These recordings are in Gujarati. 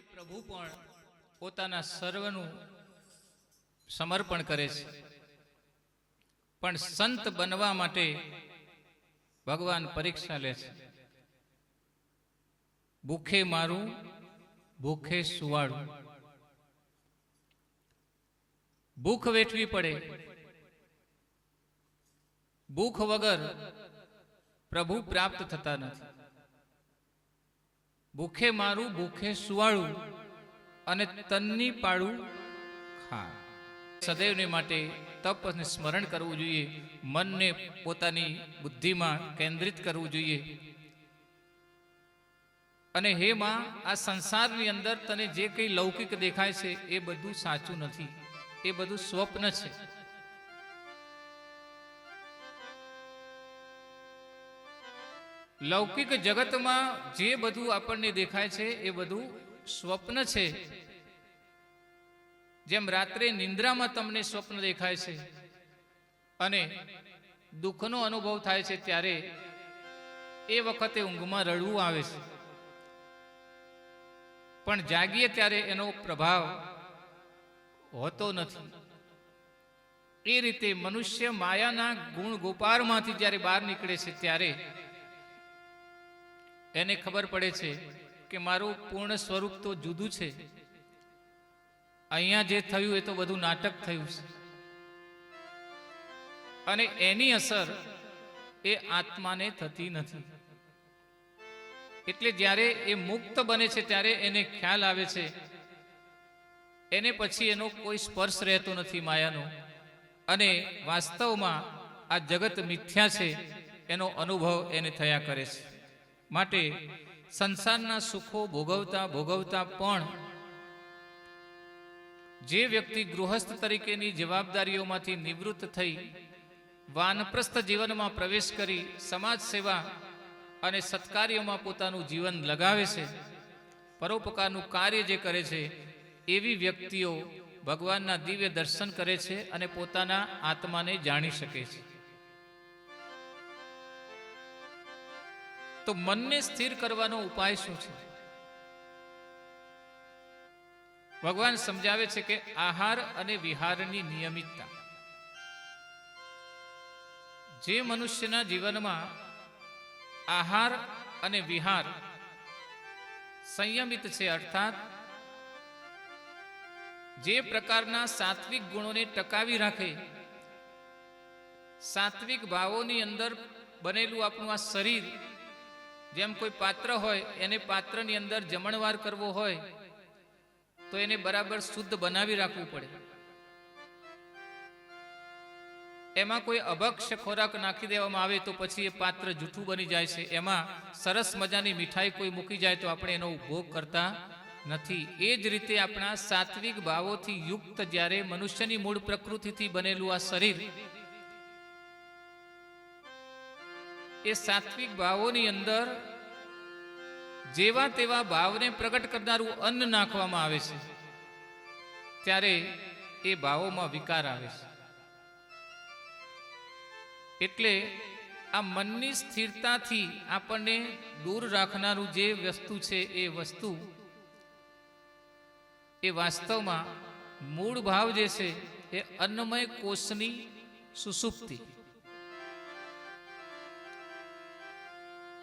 પ્રભુ પણ પોતાના સર્વનું સમર્પણ કરે છે, પણ સંત બનવા માટે ભગવાન પરીક્ષા લે છે. ભૂખે મારું, ભૂખે સુવાડું. ભૂખ વેઠવી પડે. ભૂખ વગર પ્રભુ પ્રાપ્ત થતા નથી. ભૂખે મારું, ભૂખે સુવાડું અને તનની પાડું ખા. સદૈવને માટે તપ અને સ્મરણ કરવું જોઈએ. મનને પોતાની બુદ્ધિમાં કેન્દ્રિત કરવું જોઈએ. અને હે માં, આ સંસારની અંદર તને જે કંઈ લૌકિક દેખાય છે એ બધું સાચું નથી, એ બધું સ્વપ્ન છે. લૌકિક જગતમાં જે બધું આપણને દેખાય છે એ બધું સ્વપ્ન છે. જેમ રાત્રે નિંદ્રામાં તમને સ્વપ્ન દેખાય છે અને દુઃખનો અનુભવ થાય છે, ત્યારે એ વખતે ઊંઘમાં રડવું આવે છે, પણ જાગીએ ત્યારે એનો પ્રભાવ હોતો નથી. એ રીતે મનુષ્ય માયાના ગુણ ગોપારમાંથી જ્યારે બહાર નીકળે છે ત્યારે એને ખબર પડે છે કે મારું પૂર્ણ સ્વરૂપ તો જુદું છે. અહીંયા જે થયું એ તો બધું નાટક થયું છે, અને એની અસર એ આત્માને થતી નથી. એટલે જ્યારે એ મુક્ત બને છે ત્યારે એને ખ્યાલ આવે છે, એને પછી એનો કોઈ સ્પર્શ રહેતો નથી માયાનો, અને વાસ્તવમાં આ જગત મિથ્યા છે એનો અનુભવ એને થયા કરે છે. માટે સંસારના સુખો ભોગવતા ભોગવતા પણ જે વ્યક્તિ ગૃહસ્થ તરીકેની જવાબદારીઓમાંથી નિવૃત્ત થઈ વાનપ્રસ્થ જીવનમાં પ્રવેશ કરી સમાજ સેવા અને સત્કાર્યોમાં પોતાનું જીવન લગાવે છે, પરોપકારનું કાર્ય જે કરે છે, એવી વ્યક્તિઓ ભગવાનના દિવ્ય દર્શન કરે છે અને પોતાના આત્માને જાણી શકે છે. તો મનને સ્થિર કરવાનો ઉપાય શું છે? ભગવાન સમજાવે છે કે આહાર અને વિહારની નિયમિતતા. જે મનુષ્યના જીવનમાં આહાર અને વિહાર સંયમિત છે, અર્થાત જે પ્રકારના સાત્વિક ગુણોને ટકાવી રાખે, સાત્વિક ભાવોની અંદર બનેલું આપણું આ શરીર, જેમ કોઈ પાત્ર હોય એને પાત્રની અંદર જમણવાર કરવો હોય તો એને બરાબર શુદ્ધ બનાવી રાખવું પડે. એમાં કોઈ અભક્ષ્ય ખોરાક નાખી દેવામાં આવે તો પછી એ પાત્ર જૂઠું બની જાય છે. એમાં સરસ મજાની મીઠાઈ કોઈ મૂકી જાય તો આપણે એનો ઉપભોગ કરતા નથી. એ જ રીતે આપણા સાત્વિક ભાવોથી યુક્ત જ્યારે મનુષ્યની મૂળ પ્રકૃતિથી બનેલું આ શરીર, એ સાત્વિક ભાવોની અંદર જેવા તેવા ભાવને પ્રગટ કરનારું અન્ન નાખવામાં આવે છે, ત્યારે એ ભાવોમાં વિકાર આવે છે. એટલે આ મનની સ્થિરતાથી આપણને દૂર રાખનારું જે વસ્તુ છે એ વસ્તુ એ વાસ્તવમાં મૂળ ભાવ જે છે એ અન્નમય કોષની સુષુપ્તિ.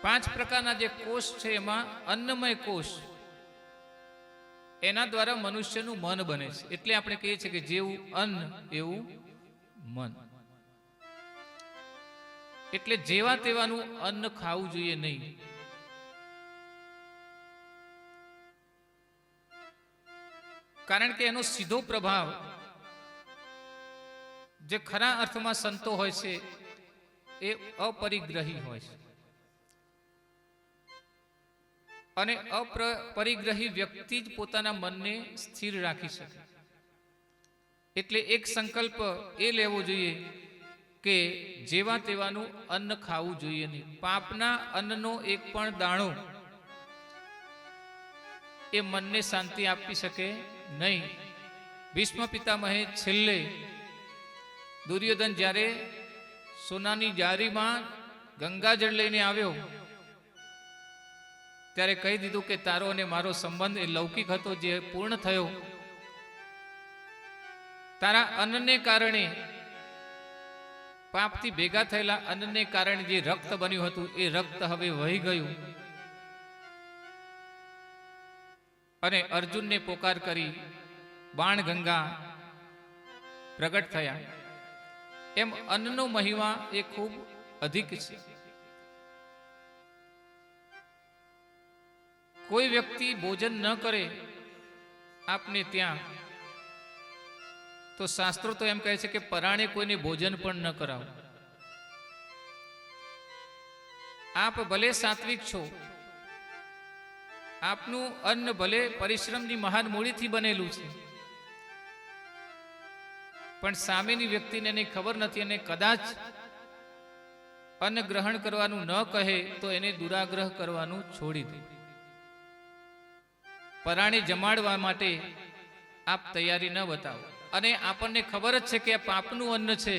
5 પ્રકારના જે કોષ છે એમાં અન્નમય કોષ, એના દ્વારા મનુષ્યનું મન બને છે. એટલે આપણે કહીએ છીએ કે જેવું અન્ન એવું મન. એટલે જેવા તેવાનું અન્ન ખાવું જોઈએ નહીં. કારણ કે એનો સીધો પ્રભાવ જે ખરા અર્થમાં સંતો હોય છે એ અપરિગ્રહી હોય છે, અને અપરિગ્રહી વ્યક્તિ જ પોતાના મનને સ્થિર રાખી શકે. એટલે એક સંકલ્પ એ લેવો જોઈએ કે જેવા તેવાનું અન્ન ખાવું જોઈએ નહીં. પાપના અન્નનો એક પણ દાણો એ મનને શાંતિ આપી શકે નહીં. ભીષ્મ પિતામહે છેલ્લે દુર્યોધન જ્યારે સોનાની જારીમાં ગંગાજળ લઈને આવ્યો ત્યારે કહી દીધું કે તારો અને મારો સંબંધ એ લૌકિક હતો, જે પૂર્ણ થયો. તારા અન્નને કારણે, પાપથી ભેગા થયેલા અન્નને કારણે જે રક્ત બન્યું હતું એ રક્ત હવે વહી ગયું. અને અર્જુનને પોકાર કરી બાણ ગંગા પ્રગટ થયા. એમ અન્નનો મહિમા એ ખૂબ અધિક છે. કોઈ વ્યક્તિ ભોજન ન કરે આપને ત્યાં, તો શાસ્ત્રો તો એમ કહે છે કે પરાણે કોઈને ભોજન પણ ન કરાવો. આપ ભલે સાત્વિક છો, આપનું અન્ન ભલે પરિશ્રમની મહાન મૂડીથી બનેલું છે, પણ સામેની વ્યક્તિને એની ખબર નથી અને કદાચ અન્ન ગ્રહણ કરવાનું ન કહે તો એને દુરાગ્રહ કરવાનું છોડી દે. પરાણે જમાડવા માટે આપ તૈયારી ન બતાવો. અને આપણને ખબર જ છે કે આ પાપનું અન્ન છે,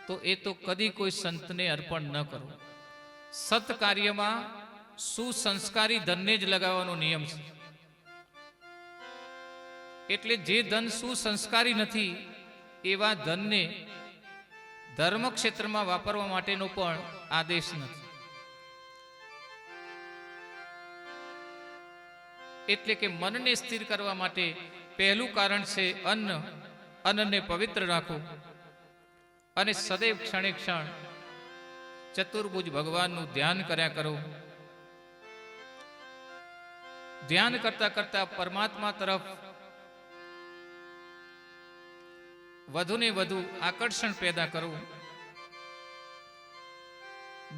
તો એ તો કદી કોઈ સંતને અર્પણ ન કરો. સત કાર્યમાં સુસંસ્કારી ધનને જ લગાવવાનો નિયમ છે. એટલે જે ધન સુસંસ્કારી નથી એવા ધનને ધર્મ ક્ષેત્રમાં વાપરવા માટેનો પણ આદેશ નથી. એટલે કે મનને સ્થિર કરવા માટે પહેલું કારણ છે અન્ન. અન્નને પવિત્ર રાખો અને સદૈવ ક્ષણે ક્ષણ ચતુર્ભુજ ભગવાનનું ધ્યાન કર્યા કરો. ધ્યાન કરતા કરતા પરમાત્મા તરફ વધુને વધુ આકર્ષણ પેદા કરવું.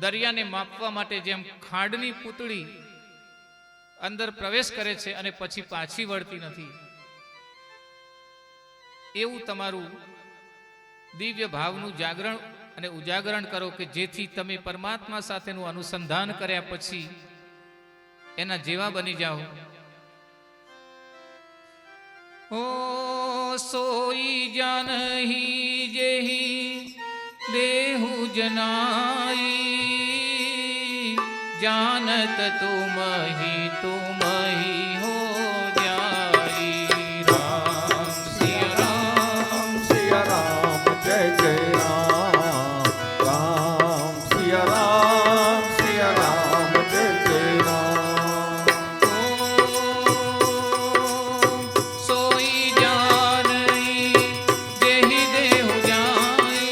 દરિયાને માપવા માટે જેમ ખાંડની પૂતળી અંદર પ્રવેશ કરે છે અને પછી પાછી વળતી નથી, એવું તમારું દિવ્ય ભાવનું જાગરણ અને ઉજાગરણ કરો કે જેથી તમે પરમાત્મા સાથેનું અનુસંધાન કર્યા પછી એના જેવા બની જાઓ. ઓ સોઈ જાનહી જેહી દેહુ જનાઈ, जानत तुम ही हो जाई. राम सिया राम जय जय राम. राम सिया राम जय जय राम. सोई जानई जेहि देहु जाई,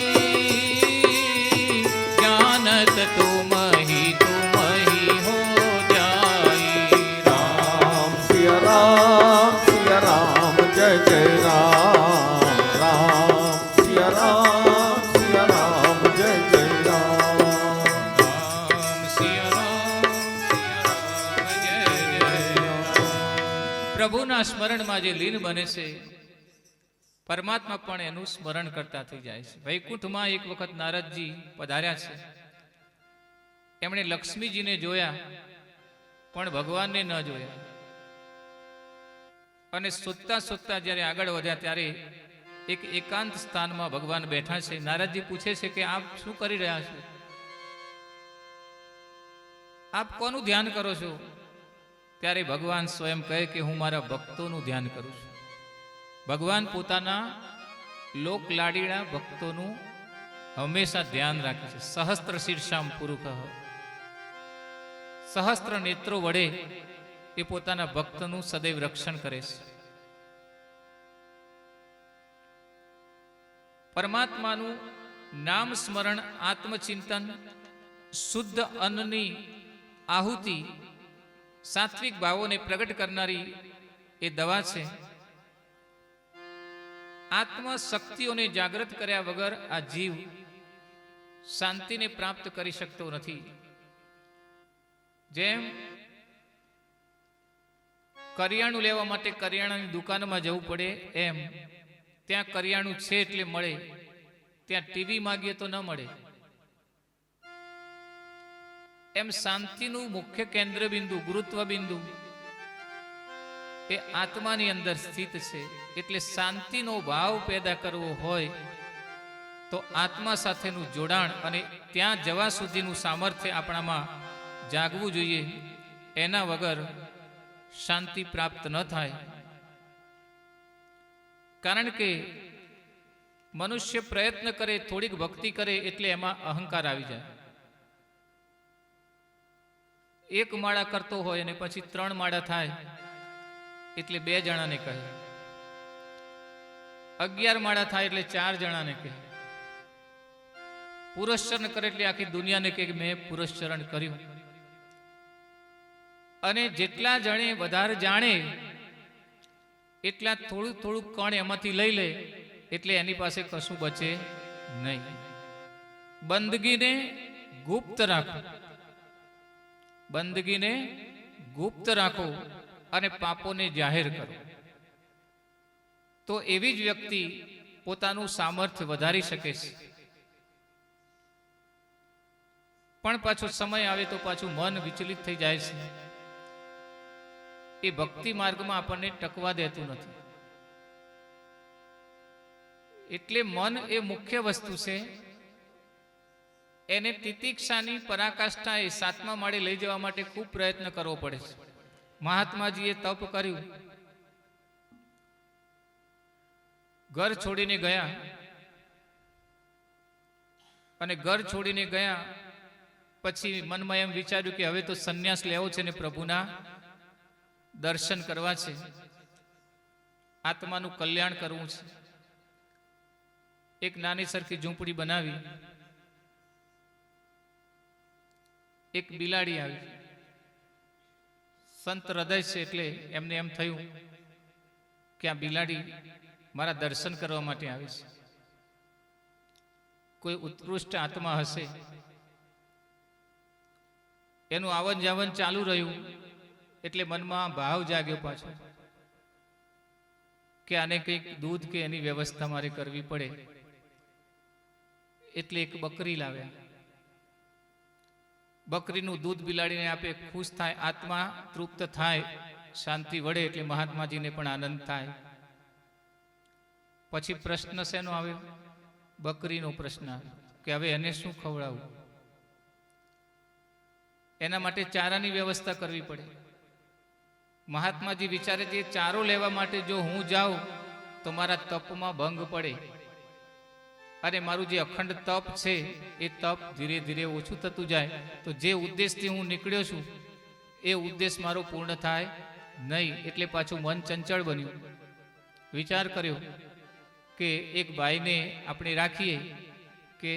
जानत तुम ही हो जाई. राम सिया राम जय जय राम. राम सिया राम जय जय राम. राम सिया राम जय जय राम. પ્રભુના સ્મરણમાં જે લીન બને છે, પરમાત્મા પણ એનું સ્મરણ કરતા થઈ જાય છે. વૈકુંઠમાં એક વખત નારદજી પધાર્યા છે. એમણે લક્ષ્મીજીને જોયા પણ ભગવાનને ન જોયા. અને શોધતા શોધતા જ્યારે આગળ વધ્યા ત્યારે એક એકાંત સ્થાનમાં ભગવાન બેઠા છે. નારદજી પૂછે છે કે આપ શું કરી રહ્યા છો? આપ કોનું ધ્યાન કરો છો? ત્યારે ભગવાન સ્વયં કહે કે હું મારા ભક્તોનું ધ્યાન કરું છું. ભગવાન પોતાના લોકલાડીના ભક્તોનું હંમેશા ધ્યાન રાખે છે. સહસ્ત્ર શીર્ષામ પુરુષ, સહસ્ત્ર નેત્રો વડે એ પોતાના ભક્તનું સદૈવ રક્ષણ કરે છે. પરમાત્માનું નામ સ્મરણ, આત્મચિંતન, શુદ્ધ અન્નની આહુતિ, સાત્વિક ભાવોને પ્રગટ કરનારી એ દવા છે. આત્મશક્તિઓને જાગૃત કર્યા વગર આ જીવ શાંતિને પ્રાપ્ત કરી શકતો નથી. જેમ કરિયાણું લેવા માટે કરિયાણાની દુકાનમાં જવું પડે, એમ ત્યાં કરિયાણું છે એટલે મળે, ત્યાં ટીવી માંગીએ તો ન મળે. એમ શાંતિનું મુખ્ય કેન્દ્ર બિંદુ, ગુરુત્વ બિંદુ એ આત્માની અંદર સ્થિત છે. એટલે શાંતિનો ભાવ પેદા કરવો હોય તો આત્મા સાથેનું જોડાણ અને ત્યાં જવા સુધીનું સામર્થ્ય આપણામાં જાગવું જોઈએ. એના વગર શાંતિ પ્રાપ્ત ન થાય. કારણ કે મનુષ્ય પ્રયત્ન કરે, થોડીક ભક્તિ કરે એટલે એમાં અહંકાર આવી જાય. એક માળા કરતો હોય અને પછી 3 માળા થાય એટલે 2 જણાને કહે, 11 માળા થાય એટલે 4 જણાને કહે, પુરસ્ચરણ કરે એટલે આખી દુનિયાને કહે કે મેં પુરસ્ચરણ કર્યું. અને જેટલા જણે વધારે જાણે એટલા થોડું થોડું કણ એમાંથી લઈ લે એટલે એની પાસે કશું બચે નહીં. બંદગીને ગુપ્ત રાખો, બંદગીને ગુપ્ત રાખો અને પાપોને જાહેર કરો, તો એવી જ વ્યક્તિ પોતાનું સામર્થ્ય વધારી શકે છે. પણ પાછો સમય આવે તો પાછું મન વિચલિત થઈ જાય છે. એ ભક્તિ માર્ગમાં આપણને ટકવા દેતું નથી. એટલે મન એ મુખ્ય વસ્તુ છે. એને તિતિક્ષાની પરાકાષ્ઠા એ 7મા માળે લઈ જવા માટે ખૂબ પ્રયત્ન કરવો પડે છે. મહાત્માજીએ તપ કર્યું, ઘર છોડીને ગયા, અને ઘર છોડીને ગયા પછી મનમાં એમ વિચાર્યું કે હવે તો સંન્યાસ લેવો છે ને પ્રભુના દર્શન કરવા છે, આત્માનું કલ્યાણ કરવું છે. એક નાની સરખી ઝૂંપડી બનાવી, એક બિલાડી આવી. સંત હૃદય છે એટલે એમને એમ થયું કે આ બિલાડી મારા દર્શન કરવા માટે આવી છે, કોઈ ઉત્કૃષ્ટ આત્મા હશે. એનું આવન જાવન ચાલુ રહ્યું એટલે મનમાં ભાવ જાગ્યો પાછો કે આને કંઈક દૂધ કે એની વ્યવસ્થા મારે કરવી પડે. એટલે એક બકરી લાવ્યા. બકરીનું દૂધ બિલાડીને આપે, ખુશ થાય, આત્મા તૃપ્ત થાય, શાંતિ વળે એટલે મહાત્માજીને પણ આનંદ થાય. પછી પ્રશ્ન શેનો આવ્યો? બકરીનો પ્રશ્ન આવ્યો કે હવે એને શું ખવડાવવું? એના માટે ચારાની વ્યવસ્થા કરવી પડે. મહાત્માજી વિચારે છે ચારો લેવા માટે જો હું જાઉં તો મારા તપમાં ભંગ પડે, અને મારું જે અખંડ તપ છે એ તપ ધીરે ધીરે ઓછું થતું જાય, તો જે ઉદ્દેશથી હું નીકળ્યો છું એ ઉદ્દેશ મારો પૂર્ણ થાય નહીં. એટલે પાછું મન ચંચળ બન્યું. વિચાર કર્યો કે એક ભાઈને આપણે રાખીએ કે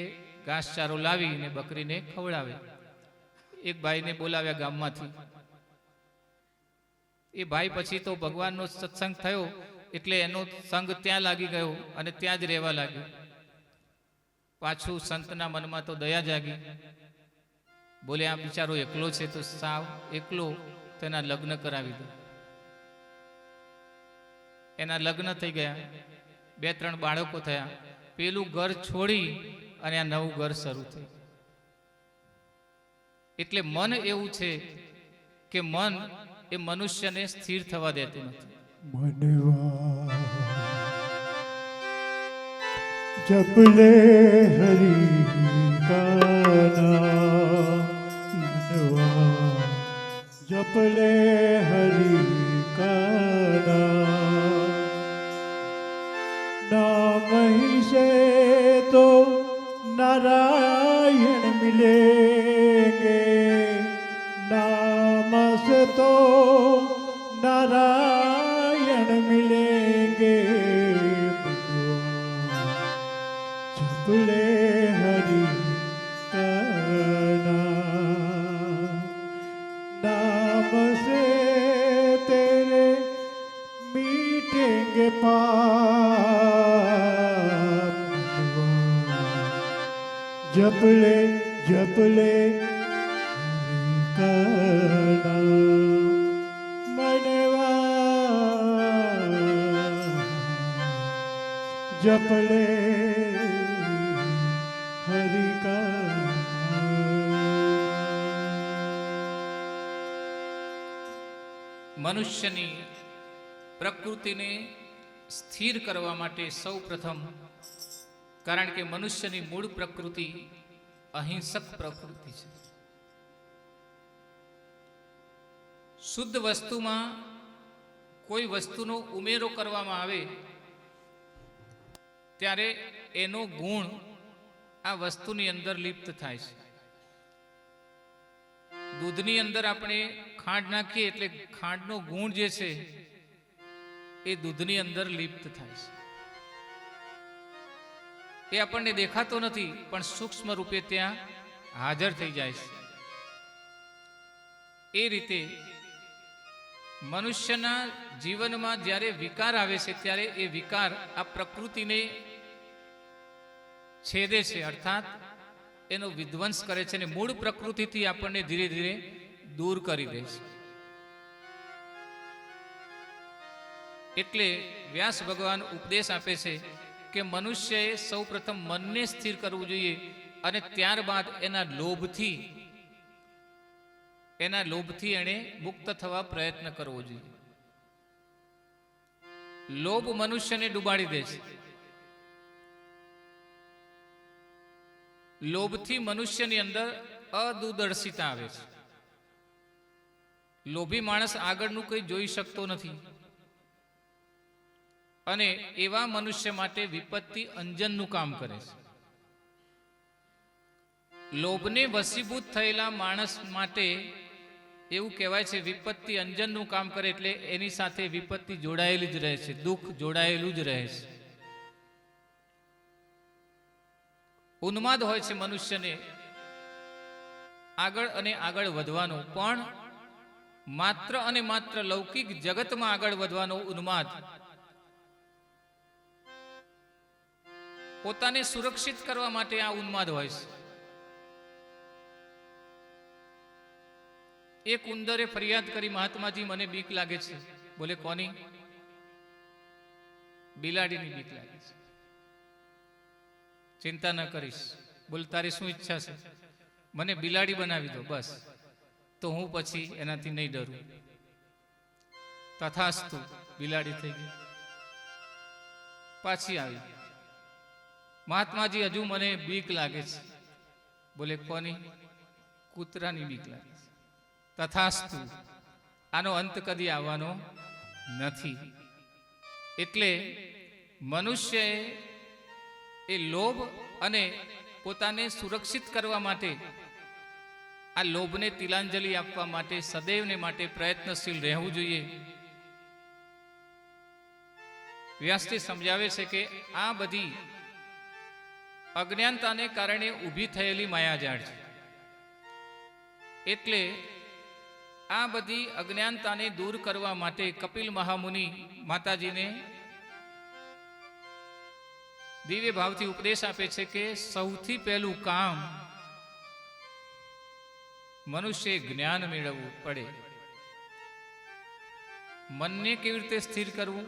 ઘાસચારો લાવીને બકરીને ખવડાવે. એક ભાઈને બોલાવ્યા ગામમાંથી. એ ભાઈ પછી તો ભગવાનનો સત્સંગ થયો એટલે એનો સંગ ત્યાં લાગી ગયો અને ત્યાં જ રહેવા લાગ્યો. પાછું સંતના મનમાં તો દયા જાગી. બોલે આ બિચારો એકલો છે તો સાવ એકલો, તેના લગ્ન કરાવી દો. એના લગ્ન થઈ ગયા, 2-3 બાળકો થયા. પેલું ઘર છોડી અને આ નવું ઘર શરૂ થયું. એટલે મન એવું છે કે મન એ મનુષ્યને સ્થિર થવા દેતું નથી. મનવા જપલે હરી કાના, મનવા જપલે હરી કાના, નામ ही से तो नारायण मिलेंगे, नाम से तो नारायण मिलेंगे. जपले हरि का नाम से तेरे मीटेंगे पाप. जपले जपले जपले हरि का. મનુષ્યની પ્રકૃતિને સ્થિર કરવા માટે સૌ પ્રથમ, કારણ કે મનુષ્યની મૂળ પ્રકૃતિ અહિંસક પ્રકૃતિ છે. શુદ્ધ વસ્તુમાં કોઈ વસ્તુનો ઉમેરો કરવામાં આવે ત્યારે એનો ગુણ આ વસ્તુની અંદર લિપ્ત થાય છે. દૂધની અંદર આપણે ખાંડ નાખીએ એટલે ખાંડનો ગુણ જે છે એ દૂધની અંદર લિપ્ત થાય છે. એ આપણને દેખાતો નથી, પણ સૂક્ષ્મ રૂપે ત્યાં હાજર થઈ જાય છે. એ રીતે મનુષ્યના જીવનમાં જ્યારે વિકાર આવે છે ત્યારે એ વિકાર આ પ્રકૃતિને છેદે છે, અર્થાત એનો વિધ્વંસ કરે છે અને મૂળ પ્રકૃતિથી આપણને ધીરે ધીરે દૂર કરી દે છે. એટલે વ્યાસ ભગવાન ઉપદેશ આપે છે કે મનુષ્યએ સૌ પ્રથમ મનને સ્થિર કરવું જોઈએ અને ત્યારબાદ એના લોભથી એણે મુક્ત થવા પ્રયત્ન કરવો જોઈએ. લોભ મનુષ્યને ડૂબાડી દે છે. લોભથી મનુષ્યની અંદર અદૂરદર્શિતા આવે છે. લોભી માણસ આગળનું કંઈ જોઈ શકતો નથી અને એવા મનુષ્ય માટે વિપત્તિ અંજનનું કામ કરે છે. લોભને વશીભૂત થયેલા માણસ માટે એવું કહેવાય છે વિપત્તિ અંજનનું કામ કરે, એટલે એની સાથે વિપત્તિ જોડાયેલી જ રહે છે, દુઃખ જોડાયેલું જ રહે છે. ઉન્માદ હોય છે મનુષ્યને આગળ અને આગળ વધવાનો, પણ માત્ર અને માત્ર લૌકિક જગતમાં આગળ વધવાનો ઉન્માદ. પોતાને સુરક્ષિત કરવા માટે આ ઉન્માદ હોય છે. એક ઉંદરે ફરિયાદ કરી, મહાત્માજી મને બીક લાગે છે. બોલે કોની? બિલાડીની બીક લાગે છે. ચિંતા ન કરીશ. બોલ તારી શું ઈચ્છા છે? મને બિલાડી બનાવી દો બસ, તો હું પછી એનાથી નહીં ડરું. તથાસ્તુ, બિલાડી થઈ ગઈ. પાછી આવી, મહાત્માજી હજુ મને બીક લાગે છે. બોલે કોની? કૂતરાની બીક લાગે છે. તથાસ્તુ, આનો અંત કદી આવવાનો નથી. એટલે મનુષ્યએ એ લોભ અને પોતાને સુરક્ષિત કરવા માટે, આ લોભને તિલાંજલિ આપવા માટે સદૈવને માટે પ્રયત્નશીલ રહેવું જોઈએ. વ્યાસજી સમજાવે છે કે આ બધી અજ્ઞાનતાને કારણે ઊભી થયેલી માયાજાળ છે. એટલે આ બધી અજ્ઞાનતાને દૂર કરવા માટે કપિલ મહામુનિ માતાજીને દિવ્ય ભાવથી ઉપદેશ આપે છે કે સૌથી પહેલું કામ મનુષ્ય જ્ઞાન મેળવવું પડે. મનને કેવી રીતે સ્થિર કરવું,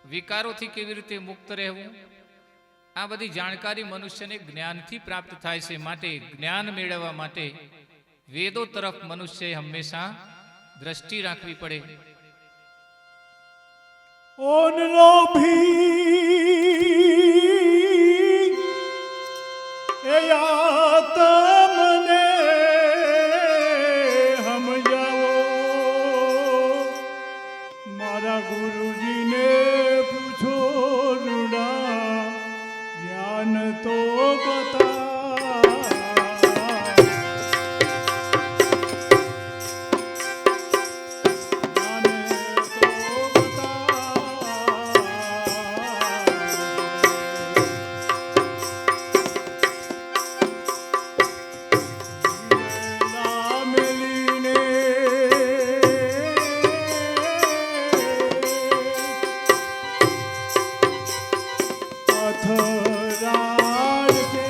વિકારોથી કેવી રીતે મુક્ત રહેવું, આ બધી જાણકારી મનુષ્યને જ્ઞાનથી પ્રાપ્ત થાય છે. માટે જ્ઞાન મેળવવા માટે વેદો તરફ મનુષ્યએ હંમેશા દ્રષ્ટિ રાખવી પડે. ઓન લોભી એ આત્મને સમજાવો, મારા ગુરુજીને પૂછો રૂડા, જ્ઞાન તો બતા. પથરાળ છે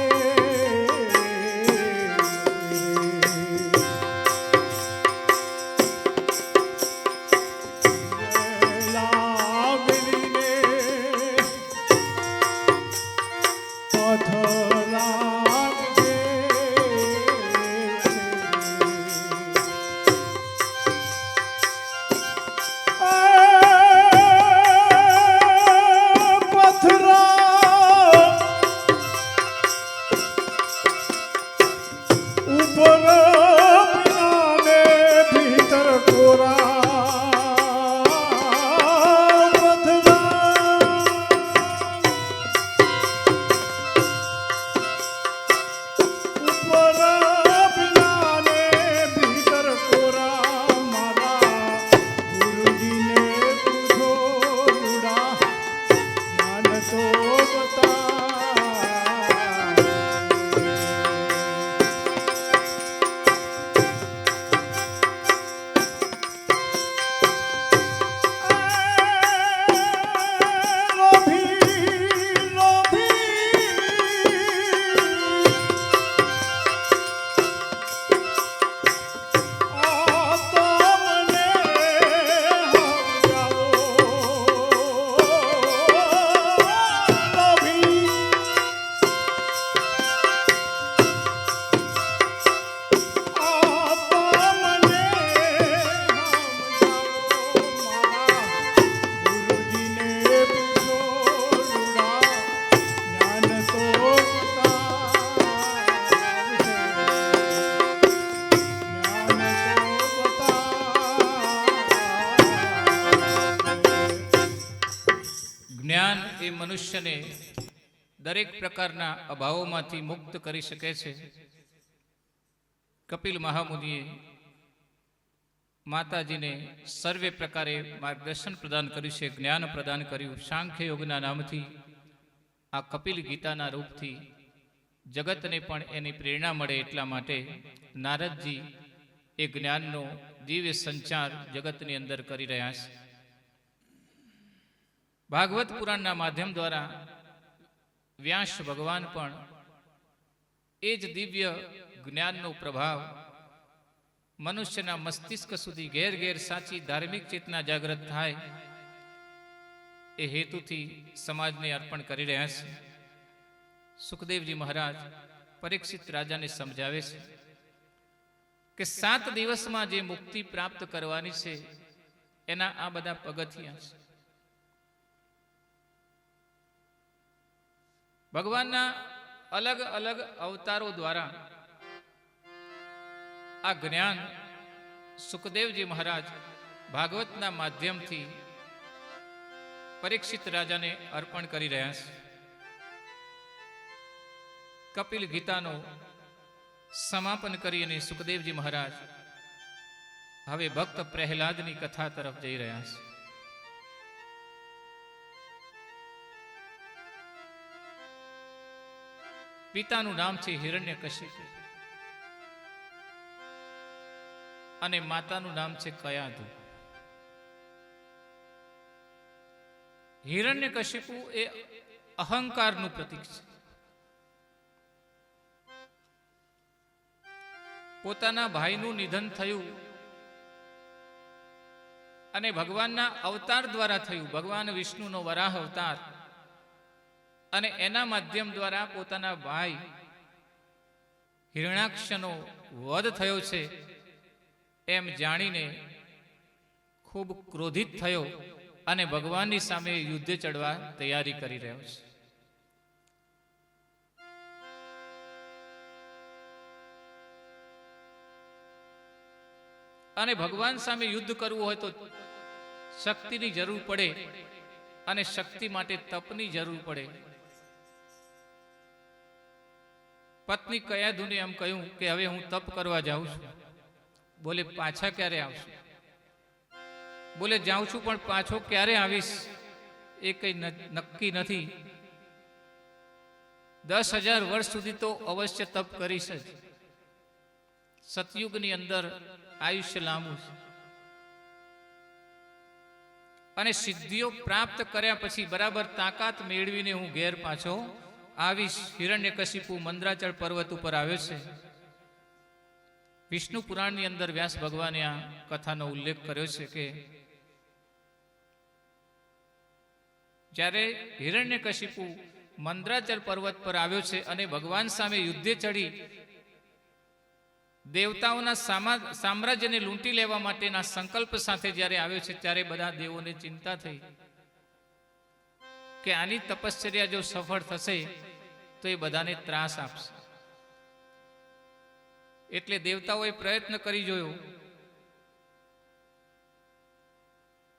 જ્ઞાન એ મનુષ્યને દરેક પ્રકારના અભાવોમાંથી મુક્ત કરી શકે છે. કપિલ મહામુનિએ માતાજીને સર્વે પ્રકારે માર્ગદર્શન પ્રદાન કર્યું છે, જ્ઞાન પ્રદાન કર્યું. સાંખ્ય યોગના નામથી આ કપિલ ગીતાના રૂપથી જગતને પણ એની પ્રેરણા મળે એટલા માટે નારદજી એ જ્ઞાનનો દિવ્ય સંચાર જગતની અંદર કરી રહ્યા છે. ભાગવત પુરાણના માધ્યમ દ્વારા વ્યાસ ભગવાન પણ એ જ દિવ્ય જ્ઞાનનો પ્રભાવ મનુષ્યના મસ્તિષ્ક સુધી ઘેર ઘેર સાચી ધાર્મિક ચેતના જાગૃત થાય એ હેતુથી સમાજને અર્પણ કરી રહ્યા છે. સુખદેવજી મહારાજ પરીક્ષિત રાજાને સમજાવે છે કે 7 દિવસમાં જે મુક્તિ પ્રાપ્ત કરવાની છે એના આ બધા પગથિયા છે. ભગવાનના અલગ અલગ અવતારો દ્વારા આ જ્ઞાન સુખદેવજી મહારાજ ભાગવતના માધ્યમથી પરીક્ષિત રાજાને અર્પણ કરી રહ્યા છે. કપિલ ગીતાનો સમાપન કરી અને સુખદેવજી મહારાજ હવે ભક્ત પ્રહલાદની કથા તરફ જઈ રહ્યા છે. પિતાનું નામ છે હિરણ્યકશિપુ અને માતાનું નામ છે કયાધુ. હિરણ્યકશિપુ એ અહંકારનું પ્રતીક છે. પોતાના ભાઈનું નિધન થયું અને ભગવાનના અવતાર દ્વારા થયું. ભગવાન વિષ્ણુનો વરાહ અવતાર અને એના માધ્યમ દ્વારા પોતાના ભાઈ હિરણાક્ષનો વધ થયો છે એમ જાણીને ખૂબ ક્રોધિત થયો અને ભગવાનની સામે યુદ્ધે ચડવા તૈયારી કરી રહ્યો છે. અને ભગવાન સામે યુદ્ધ કરવું હોય તો શક્તિની જરૂર પડે અને શક્તિ માટે તપની જરૂર પડે. પત્ની કયાધુને એમ કહ્યું કે હવે હું તપ કરવા જાઉં છું. બોલે પાછા ક્યારે આવશું? બોલે જાઉં છું પણ પાછો ક્યારે આવીશ એ કઈ નક્કી નથી. 10,000 વર્ષ સુધી તો અવશ્ય તપ કરીશ જ. સતયુગની અંદર આયુષ્ય લાંબુ છે અને સિદ્ધિઓ પ્રાપ્ત કર્યા પછી બરાબર તાકાત મેળવીને હું ઘેર પાછો આવીશ. હિરણ્યકશિપુ મંદરાચળ પર્વત ઉપર આવ્યો છે. વિષ્ણુ પુરાણની અંદર વ્યાસ ભગવાને આ કથાનો ઉલ્લેખ કર્યો છે કે જ્યારે હિરણ્યકશિપુ મંદરાચળ પર્વત પર આવ્યો છે અને ભગવાન સામે યુદ્ધે ચડી દેવતાઓના સામ્રાજ્યને લૂંટી લેવા માટેના સંકલ્પ સાથે જ્યારે આવ્યો છે ત્યારે બધા દેવોને ચિંતા થઈ કે આની તપશ્ચર્યા જો સફળ થશે તો એ બધાને ત્રાસ આપશે. એટલે દેવતાઓએ પ્રયત્ન કરી જોયો.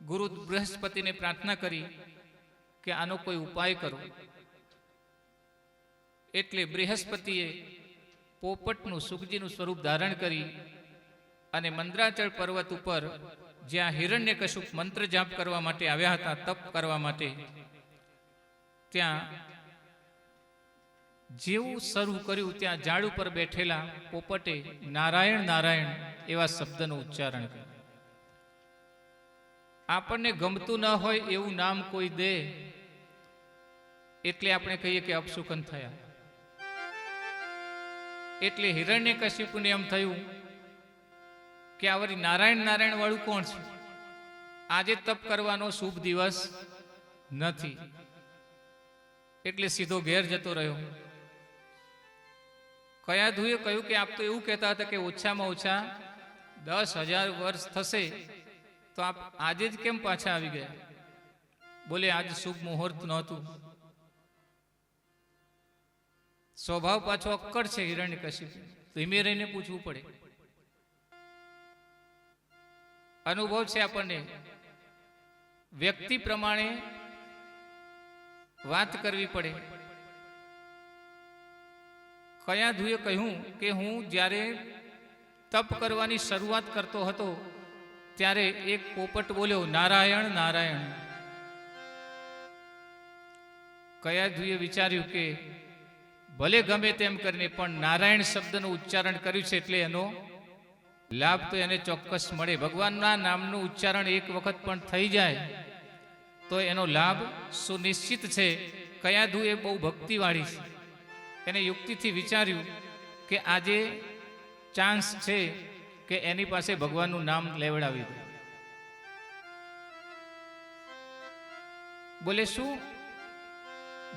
ગુરુ બૃહસ્પતિને પ્રાર્થના કરી કે આનો કોઈ ઉપાય કરો. એટલે બૃહસ્પતિએ પોપટનું સુખજીનું સ્વરૂપ ધારણ કરી અને મંદરાચળ પર્વત ઉપર જ્યાં હિરણ્યકશિપુ મંત્ર જાપ કરવા માટે આવ્યા હતા, તપ કરવા માટે, ત્યાં જેવું શરૂ કર્યું ત્યાં ઝાડ ઉપર બેઠેલા પોપટે નારાયણ નારાયણ એવા શબ્દનું ઉચ્ચારણ કર્યું. આપણને ગમતું ન હોય એવું નામ કોઈ દે એટલે આપણે કહીએ કે અપશુકન થયા. એટલે હિરણ્યકશિપુને એમ થયું કે આ વળી નારાયણ નારાયણ વાળું કોણ છે? આજે તપ કરવાનો શુભ દિવસ નથી. એટલે સીધો ઘેર જતો રહ્યો. કયાધુએ કહ્યું કે આપ તો એવું કહેતા હતા કે ઓછામાં ઓછા 10,000 વર્ષ થશે તો આપ આજે જ કેમ પાછા આવી ગયા? બોલે આજ શુભ મુહૂર્ત નહોતું. સ્વભાવ પાછો અક્કડ છે હિરણ્યકશિપુ. ધીમે રહીને પૂછવું પડે. અનુભવ છે આપણને. વ્યક્તિ પ્રમાણે વાત કરવી પડે. કયાધુએ કહ્યું કે હું જ્યારે તપ કરવાની શરૂઆત કરતો હતો ત્યારે એક પોપટ બોલ્યો, નારાયણ નારાયણ. કયાધુએ વિચાર્યું કે ભલે ગમે તેમ કરીને પણ નારાયણ શબ્દનું ઉચ્ચારણ કર્યું છે એટલે એનો લાભ તો એને ચોક્કસ મળે. ભગવાનના નામનું ઉચ્ચારણ એક વખત પણ થઈ જાય તો એનો લાભ સુનિશ્ચિત છે. કયાધુ એ બહુ ભક્તિવાળી છે. એને યુક્તિથી વિચાર્યું કે આજે ચાન્સ છે કે એની પાસે ભગવાનનું નામ લેવડાવી દે. બોલે શું?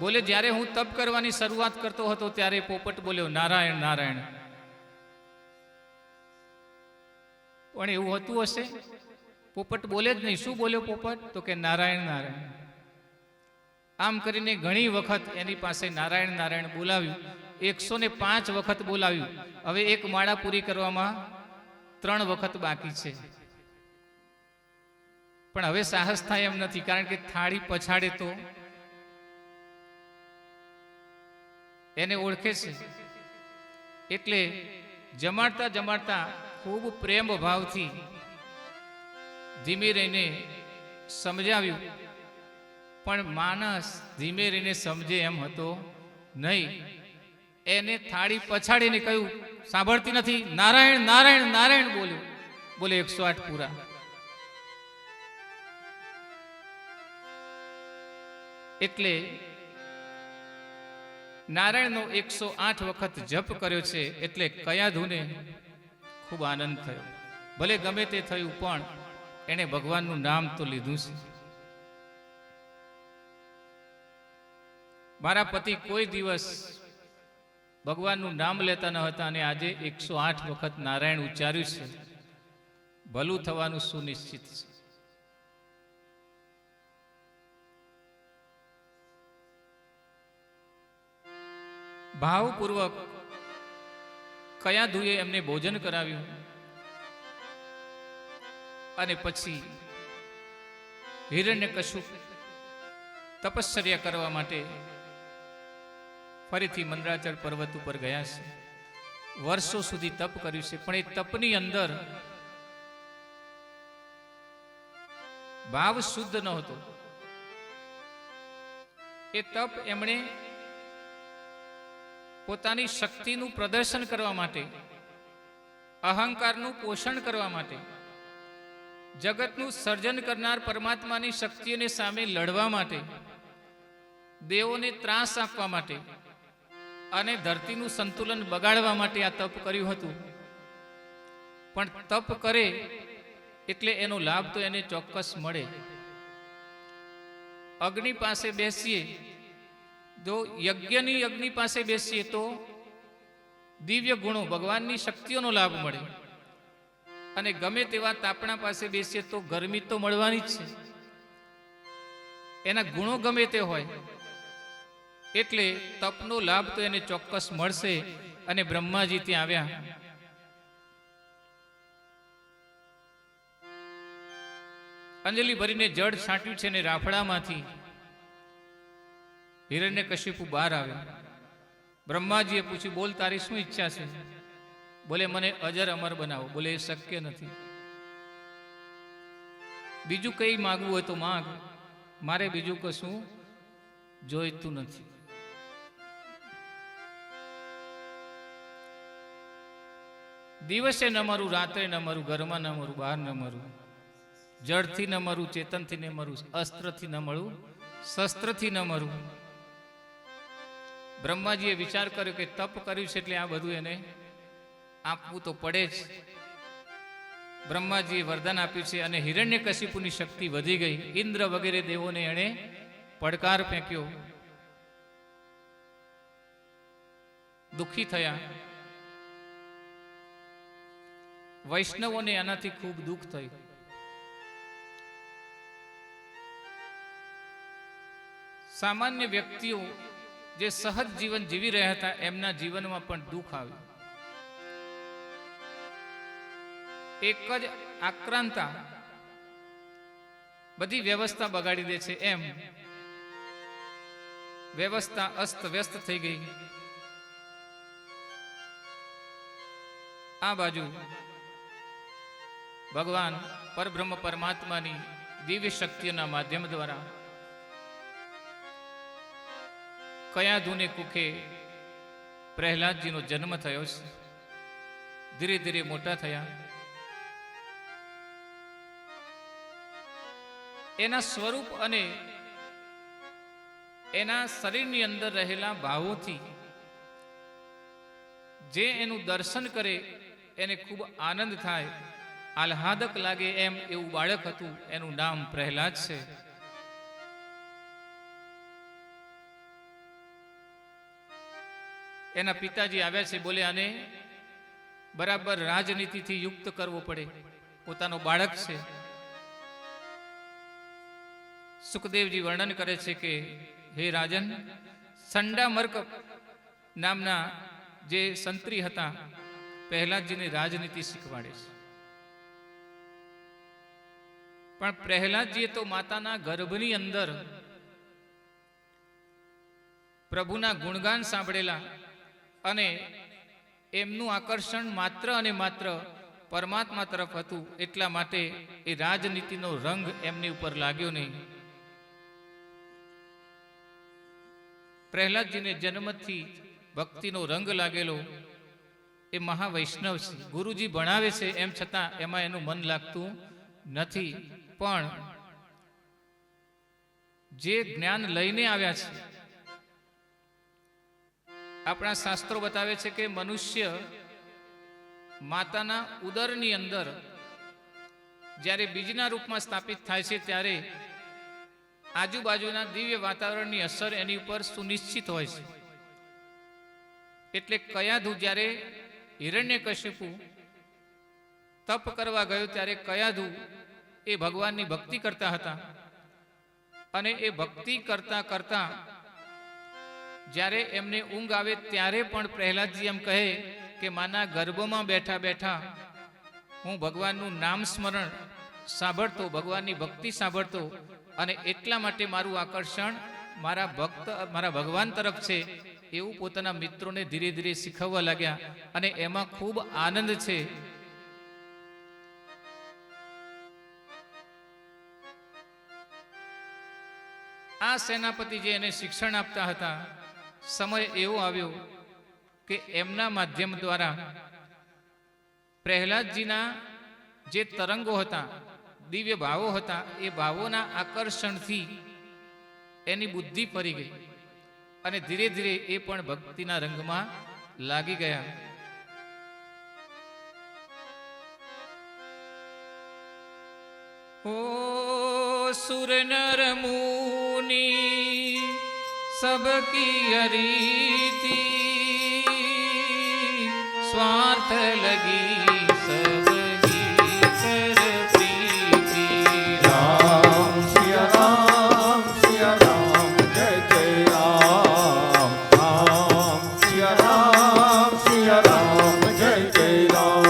બોલે જ્યારે હું તપ કરવાની શરૂઆત કરતો હતો ત્યારે પોપટ બોલ્યો, નારાયણ નારાયણ. પણ એવું હોતું હશે? પોપટ બોલે જ નહીં. શું બોલ્યો પોપટ? તો કે નારાયણ નારાયણ. આમ કરીને ઘણી વખત એની પાસે નારાયણ નારાયણ બોલાવ્યું. 105 વખત બોલાવ્યું. હવે એક માળા પૂરી કરવામાં 3 વખત બાકી છે. પણ હવે સાહસ થાય એમ નથી, કારણ કે થાળી પછાડે તો એને ઓળખે છે. એટલે જમાડતા જમાડતા ખૂબ પ્રેમ ભાવથી ધીમે રહીને સમજાવ્યું. પણ માણસ ધીમે રહીને સમજે એમ હતો નહીં. એને થાળી પછાડીને કહ્યું, સાંભળતી નથી? નારાયણ નારાયણ નારાયણ બોલ્યો. બોલે 108 પૂરા. એટલે નારાયણનો 108 વખત જપ કર્યો છે. એટલે કયાધુને ખૂબ આનંદ થયો. ભલે ગમે તે થયું પણ એણે ભગવાનનું નામ તો લીધું છે. મારા પતિ કોઈ દિવસ ભગવાનનું નામ લેતા ન હતા અને આજે 108 વખત નારાયણ ઉચ્ચાર્યું છે. ભલું થવાનું સુનિશ્ચિત છે. ભાવપૂર્વક કયાધુએ એમને ભોજન કરાવ્યું અને પછી હિરણ્યકશુપ તપશ્ચર્યા કરવા માટે ફરીથી મંદરાચલ પર્વત ઉપર ગયા છે. વર્ષો સુધી તપ કર્યું છે. પણ એ તપની અંદર ભાવ શુદ્ધ ન હતો. એ તપ એમણે પોતાની શક્તિનું પ્રદર્શન કરવા માટે, અહંકારનું પોષણ કરવા માટે, જગતનું સર્જન કરનાર પરમાત્માની શક્તિઓને સામે લડવા માટે, દેવોને ત્રાસ આપવા માટે અને ધરતીનું સંતુલન બગાડવા માટે આ તપ કર્યું હતું. પણ તપ કરે એટલે એનો લાભ તો એને ચોક્કસ મળે. અગ્નિ પાસે બેસીએ, જો યજ્ઞની અગ્નિ પાસે બેસીએ તો દિવ્ય ગુણો, ભગવાનની શક્તિઓનો લાભ મળે. અને ગમે તેવા તાપણા પાસે બેસીએ તો ગરમી તો મળવાની જ છે. એના ગુણો ગમે તે હોય એટલે તપનો લાભ તો એને ચોક્કસ મળશે. અને બ્રહ્માજી ત્યાં આવ્યા. અંજલિ ભરીને જળ છાંટ્યું છે ને રાફડામાંથી હિરણ્યકશિપુ બહાર આવ્યો. બ્રહ્માજીએ પૂછ્યું, બોલ તારી શું ઈચ્છા છે? બોલે મને અજર અમર બનાવો. બોલે એ શક્ય નથી. બીજું કઈ માગવું હોય તો માગ, મારે બીજું કશું જોઈતું નથી. દિવસે ન મરું, રાત્રે ન મરું, ઘરમાં ન મરું, બહાર ન મરું, જળથી ન મરું, ચેતનથી ન મરું, અસ્ત્રથી ન મળું, શસ્ત્રથી ન મરું. બ્રહ્માજીએ વિચાર કર્યો કે તપ કર્યું છે એટલે આ બધું એને આપવું તો પડે જ. બ્રહ્માજીએ વરદાન આપ્યું છે અને હિરણ્યકશિપુની શક્તિ વધી ગઈ. ઇન્દ્ર વગેરે દેવોને એણે પડકાર ફેંક્યો. દુઃખી થયા. વૈષ્ણવોને આનાથી ખૂબ દુઃખ થયું. સામાન્ય વ્યક્તિઓ જે સહજ જીવન જીવી રહ્યા હતા એમના જીવનમાં પણ દુઃખ આવ્યું. એક જ આક્રાંતા બધી વ્યવસ્થા બગાડી દે છે એમ વ્યવસ્થા અસ્ત વ્યસ્ત થઈ ગઈ. આ બાજુ ભગવાન પરબ્રહ્મ પરમાત્માની દિવ્ય શક્તિના માધ્યમ દ્વારા કયા ધૂને કુખે પ્રહલાદજીનો જન્મ થયો છે. ધીરે ધીરે મોટા થયા. એના સ્વરૂપ અને એના શરીરની અંદર રહેલા ભાવોથી જે એનું દર્શન કરે એને ખૂબ આનંદ થાય, આહ્લાદક લાગે એમ એવું બાળક હતું. એનું નામ પ્રહલાદ છે. એના પિતાજી આવ્યા છે, બોલે આને બરાબર રાજનીતિથી યુક્ત કરવો પડે, પોતાનો બાળક છે. સુખદેવજી વર્ણન કરે છે કે હે રાજન, સંડામર્ક નામના જે સંત્રી હતા પ્રહલાદજીને રાજનીતિ શીખવાડે છે. પણ પ્રહલાદજીએ તો માતાના ગર્ભની અંદર પ્રભુના ગુણગાન સાંભળેલા અને એમનું આકર્ષણ માત્ર અને માત્ર પરમાત્મા તરફ હતું. એટલા માટે એ રાજનીતિનો રંગ એમની ઉપર લાગ્યો નહીં. પ્રહલાદજીને જન્મથી ભક્તિનો રંગ લાગેલો એ મહાવૈષ્ણવ છે. ગુરુજી ભણાવે છે એમ છતાં એમાં એનું મન લાગતું નથી. પણ જે જ્ઞાન લઈને આવ્યા છે, આપણા શાસ્ત્રો બતાવે છે કે મનુષ્ય માતાના ઉદરની અંદર જ્યારે બીજના રૂપમાં સ્થાપિત થાય છે ત્યારે આજુબાજુના દિવ્ય વાતાવરણની અસર એની ઉપર સુનિશ્ચિત હોય છે. એટલે કયાધુ જ્યારે હિરણ્યકશિપુ તપ કરવા ગયો ત્યારે કયાધુ એ ભગવાનની ભક્તિ કરતા હતા. અને એ ભક્તિ કરતા કરતા જ્યારે એમને ઊંઘ આવે ત્યારે પણ પ્રહલાદજી એમ કહે કે માના ગર્ભમાં બેઠા બેઠા હું ભગવાનનું નામ સ્મરણ સાંભળતો, ભગવાનની ભક્તિ સાંભળતો, અને એટલા માટે મારું આકર્ષણ મારા ભગવાન તરફ છે એવું પોતાના મિત્રોને ધીરે ધીરે શીખવવા લાગ્યા. અને એમાં ખૂબ આનંદ છે. આ સેનાપતિ જે એને શિક્ષણ આપતા હતા, સમય એવો આવ્યો કે એમના માધ્યમ દ્વારા પ્રહલાદજીના જે તરંગો હતા, દિવ્ય ભાવો હતા, એ ભાવોના આકર્ષણથી એની બુદ્ધિ ફરી ગઈ અને ધીરે ધીરે એ પણ ભક્તિના રંગમાં લાગી ગયા. ઓ સુર નર મુનિ सबकी अरीति स्वार्थ लगी सबकी कर प्रीति. राम सिया राम जय जय राम. राम सिया राम जय जय राम.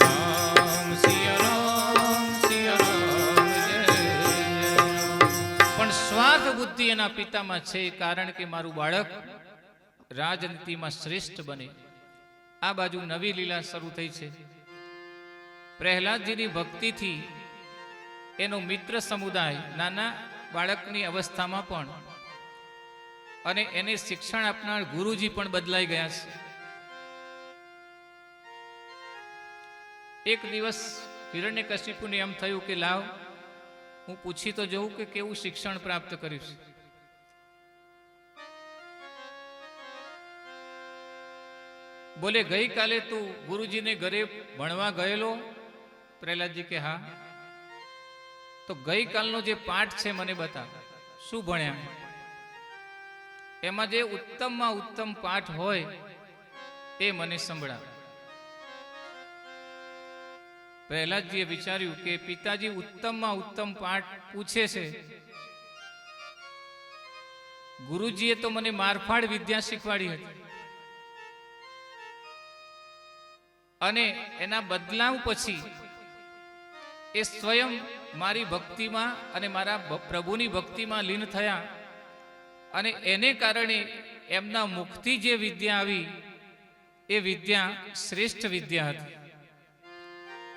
राम सिया राम जय जय. પણ સ્વાર્થ બુદ્ધિ એના પિતામાં છે, કારણ કે મારું બાળક રાજનીતિમાં શ્રેષ્ઠ બને. આ બાજુ નવી લીલા શરૂ થઈ છે. પ્રહલાદજીની ભક્તિથી એનો મિત્ર સમુદાય નાના બાળકની અવસ્થામાં પણ અને એને શિક્ષણ આપનાર ગુરુજી પણ બદલાઈ ગયા છે. એક દિવસ હિરણ્યકશિપુને એમ થયું કે લાવ હું પૂછી તો જોઉં કે કેવું શિક્ષણ પ્રાપ્ત કર્યું છે. બોલે ગઈકાલે તું ગુરુજીને ઘરે ભણવા ગયેલો? પ્રહલાદજી કે હા. તો ગઈકાલનો જે પાઠ છે મને બતા, શું ભણ્યા? એમાં જે ઉત્તમમાં ઉત્તમ પાઠ હોય એ મને સંભળાવ. પ્રહલાદજીએ વિચાર્યું કે પિતાજી ઉત્તમમાં ઉત્તમ પાઠ પૂછે છે, ગુરુજીએ તો મને મારફાડ વિદ્યા શીખવાડી હતી અને એના બદલાવ પછી એ સ્વયં મારી ભક્તિમાં અને મારા પ્રભુની ભક્તિમાં લીન થયા અને એને કારણે એમના મુખથી જે વિદ્યા આવી એ વિદ્યા શ્રેષ્ઠ વિદ્યા હતી.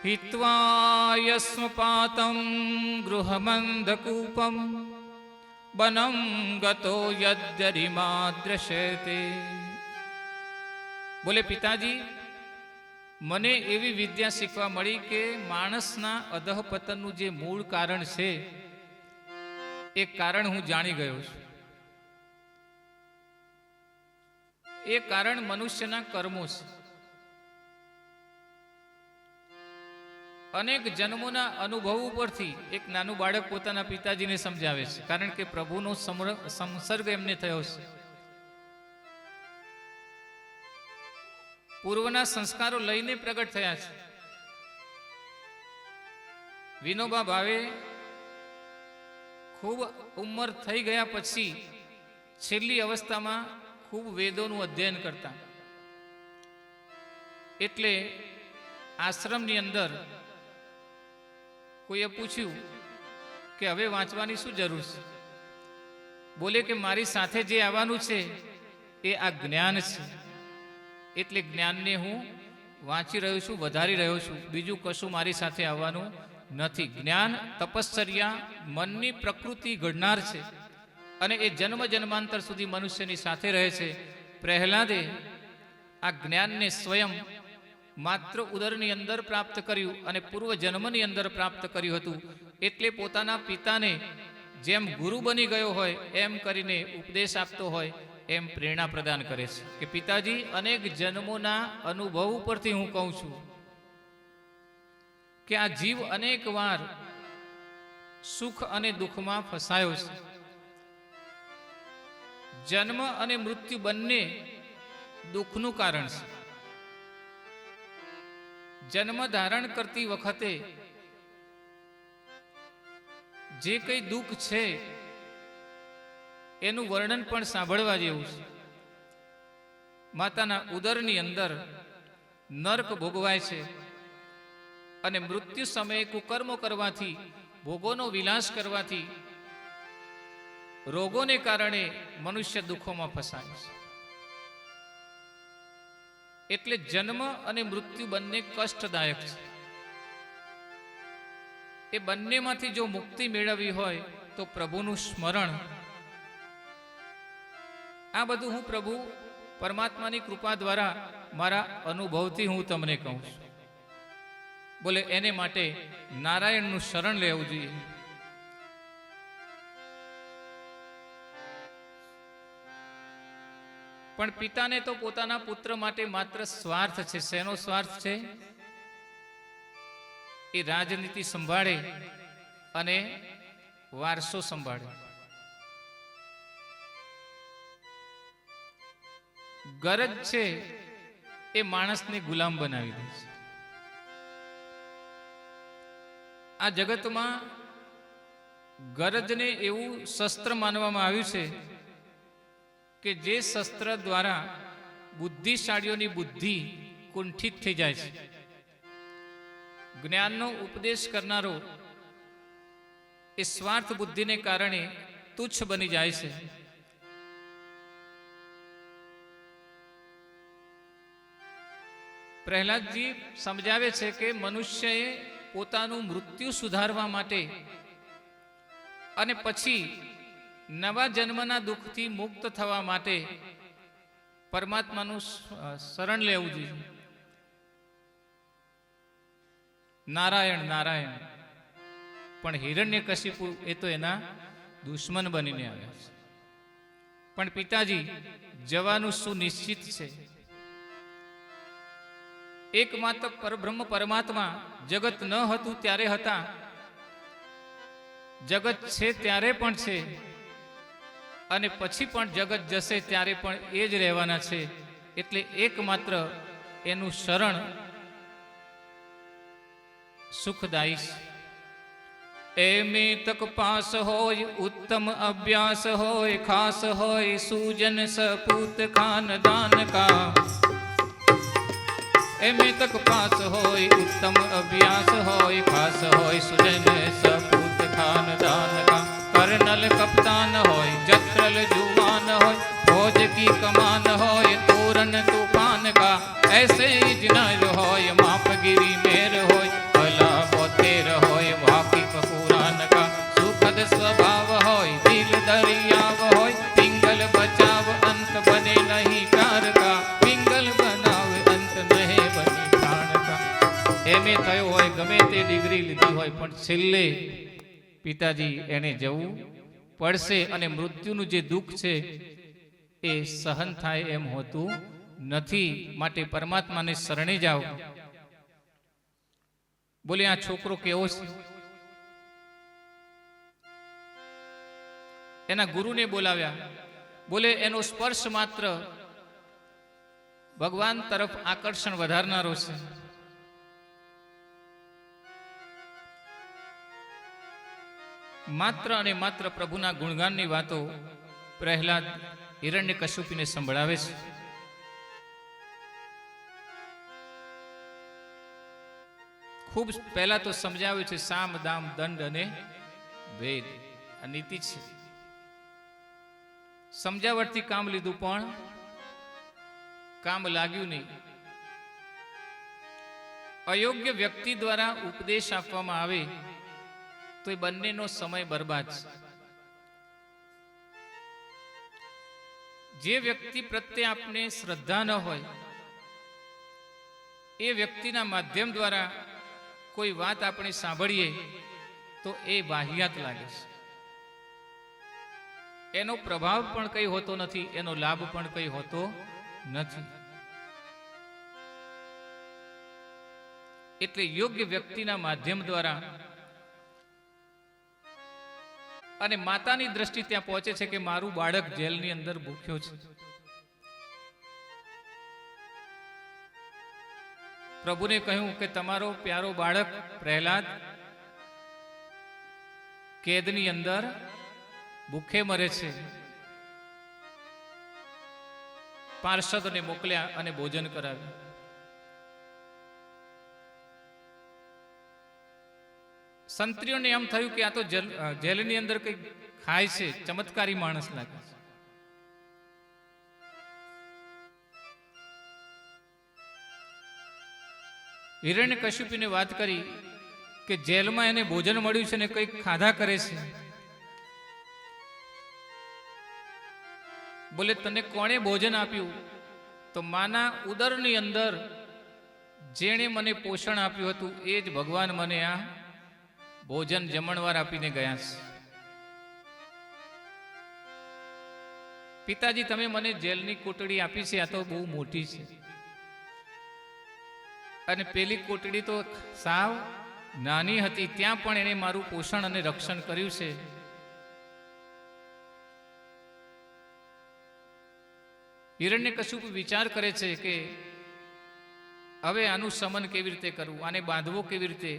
હિત્વા યસ્મપાતં ગૃહમંધકૂપમ વનમ ગતો યદ્યરિમા દ્રશ્યતે. બોલે પિતાજી, મને એવી વિદ્યા શીખવા મળી કે માણસના અધઃપતનનું જે મૂળ કારણ છે એ કારણ હું જાણી ગયો છું. એ કારણ મનુષ્યના કર્મો છે. અનેક જન્મોના અનુભવ ઉપરથી એક નાનું બાળક પોતાના પિતાજીને સમજાવે છે, કારણ કે પ્રભુનો સંસર્ગ એમને થયો છે. પૂર્વના સંસ્કારો લઈને પ્રગટ થયા છે. વિનોબા ભાવે ખૂબ ઉંમર થઈ ગયા પછી છેલ્લી અવસ્થામાં ખૂબ વેદોનું અધ્યયન કરતા. એટલે આશ્રમની અંદર કોઈએ પૂછ્યું કે હવે વાંચવાની શું જરૂર છે? બોલે કે મારી સાથે જે આવવાનું છે એ આ જ્ઞાન છે, એટલે જ્ઞાનને હું વાંચી રહ્યો છું, વધારી રહ્યો છું, બીજું કશું મારી સાથે આવવાનું નથી. જ્ઞાન તપશ્ચર્યા મનની પ્રકૃતિ ઘડનાર છે અને એ જન્મ જન્માંતર સુધી મનુષ્યની સાથે રહે છે. પ્રહલાદે આ જ્ઞાનને સ્વયં માત્ર ઉદરની અંદર પ્રાપ્ત કર્યું અને પૂર્વ જન્મની અંદર પ્રાપ્ત કર્યું હતું. એટલે પોતાના પિતાને જેમ ગુરુ બની ગયો હોય એમ કરીને ઉપદેશ આપતો હોય એમ પ્રેરણા પ્રદાન કરે છે કે પિતાજી, અનેક જન્મોના અનુભવ ઉપરથી હું કહું છું કે આ જીવ અનેક વાર સુખ અને દુઃખમાં ફસાયો છે. જન્મ અને મૃત્યુ બંને દુઃખનું કારણ છે. જન્મ ધારણ કરતી વખતે જે કંઈ દુઃખ છે એનું વર્ણન પણ સાંભળવા જેવું છે. માતાના ઉદરની અંદર નરક ભોગવાય છે અને મૃત્યુ સમયે કુકર્મો કરવાથી, ભોગોનો વિલાસ કરવાથી, રોગોને કારણે મનુષ્ય દુઃખોમાં ફસાય છે. એટલે જન્મ અને મૃત્યુ બંને કષ્ટદાયક છે. એ બંનેમાંથી જો મુક્તિ મેળવવી હોય તો પ્રભુનું સ્મરણ, આ બધું હું પ્રભુ પરમાત્માની કૃપા દ્વારા મારા અનુભવથી હું તમને કહું છું. બોલે એને માટે નારાયણનું શરણ લેવું જોઈએ. પણ પિતાને તો પોતાના પુત્ર માટે માત્ર સ્વાર્થ છે. શેનો સ્વાર્થ છે? એ રાજનીતિ સંભાળે અને વારસો સંભાળે. ગરજ છે એ માણસને ગુલામ બનાવી દે છે. આ જગતમાં ગરજને એવું શસ્ત્ર માનવામાં આવ્યું છે કે જે શસ્ત્ર દ્વારા બુદ્ધિશાળીઓની બુદ્ધિ કુંઠિત થઈ જાય છે. જ્ઞાનનો ઉપદેશ કરનારો એ સ્વાર્થ બુદ્ધિને કારણે તુચ્છ બની જાય છે. પ્રહલાદજી સમજાવે છે કે મનુષ્યએ પોતાનું મૃત્યુ સુધારવા માટે અને પછી નવા જન્મના દુઃખથી મુક્ત થવા માટે પરમાત્માનું શરણ લેવું જોઈએ. નારાયણ નારાયણ. પણ હિરણ્યકશિપુ એ તો એના દુશ્મન બનીને આવ્યા છે. પણ પિતાજી, જવાનું સુનિશ્ચિત છે. એકમાત્ર પરબ્રહ્મ પરમાત્મા જગત ન હતું ત્યારે હતા, જગત છે ત્યારે પણ છે અને પછી પણ જગત જશે ત્યારે પણ એ જ રહેવાના છે. એટલે એકમાત્ર એનું શરણ સુખદાયી છે. એમે તક પાસ હોય, ઉત્તમ અભ્યાસ હોય, ખાસ હોય સુજન સપૂત ખાનદાન કા. એમે તક પાસ હોય, ઉત્તમ અભ્યાસ હોય, ખાસ હોય સુજન સપૂત ખાનદાન કા. કર્નલ કપ્તાન હોય, જત્રલ જુવા ભાવ હોય દિલ દરિયાવ હોય પિંગલ બચાવ અંત બને નહીં કારકા પિંગલ બનાવ અંત નહે બને કારકા એમે થયો હોય ગમે તે ડિગ્રી લીધી હોય પણ છેલ્લે પિતાજી એને જવું પડશે અને મૃત્યુનું જે દુઃખ છે એ સહન થાય એમ હોતું નથી માટે પરમાત્માને શરણે જાઓ બોલે આ છોકરો કેવો છે એના ગુરુને બોલાવ્યા બોલે એનો સ્પર્શ માત્ર ભગવાન તરફ આકર્ષણ વધારનારો છે માત્ર અને માત્ર પ્રભુના ગુણગાનની વાતો પ્રહલાદ હિરણ્યકશ્યપને સંભળાવે છે ખૂબ પહેલા તો સમજાવ્યું છે સામ દામ દંડ અને ભેદ આ નીતિ છે સમજાવટથી કામ લીધું પણ કામ લાગ્યું નહીં અયોગ્ય વ્યક્તિ દ્વારા ઉપદેશ આપવામાં આવે તો એ બંનેનો સમય બરબાદ છે જે વ્યક્તિ પ્રત્યે આપને શ્રદ્ધા ન હોય એ વ્યક્તિના માધ્યમ દ્વારા કોઈ વાત આપણે સાંભળીએ તો એ વાહિયાત લાગે છે એનો પ્રભાવ પણ કઈ હોતો નથી એનો લાભ પણ કઈ હોતો નથી એટલે યોગ્ય વ્યક્તિના માધ્યમ દ્વારા અને માતાની દ્રષ્ટિ ત્યાં પહોંચે છે કે મારું બાળક જેલની અંદર ભૂખ્યો છે પ્રભુને કહ્યું કે તમારો પ્યારો બાળક પ્રહલાદ કેદની અંદર ભૂખે મરે છે પાર્ષદને મોકલ્યા અને ભોજન કરાવ્યું સંત્રીઓને એમ થયું કે આ તો જેલની અંદર કઈ ખાય છે ચમત્કારી માણસ લાગે છે હિરણ્યકશ્યપને વાત કરી કે જેલમાં એને ભોજન મળ્યું છે ને કંઈક ખાધા કરે છે બોલે તને કોણે ભોજન આપ્યું તો માના ઉદરની અંદર જેણે મને પોષણ આપ્યું હતું એ જ ભગવાન મને આ ભોજન જમણવાર આપીને ગયા છે પિતાજી તમે મને જેલની કોટડી આપી છે આ તો બહુ મોટી છે અને પેલી કોટડી તો સાવ નાની હતી ત્યાં પણ એને મારું પોષણ અને રક્ષણ કર્યું છે હિરણ્યકશ્યપ વિચાર કરે છે કે હવે આનું શમન કેવી રીતે કરવું આને બાંધવો કેવી રીતે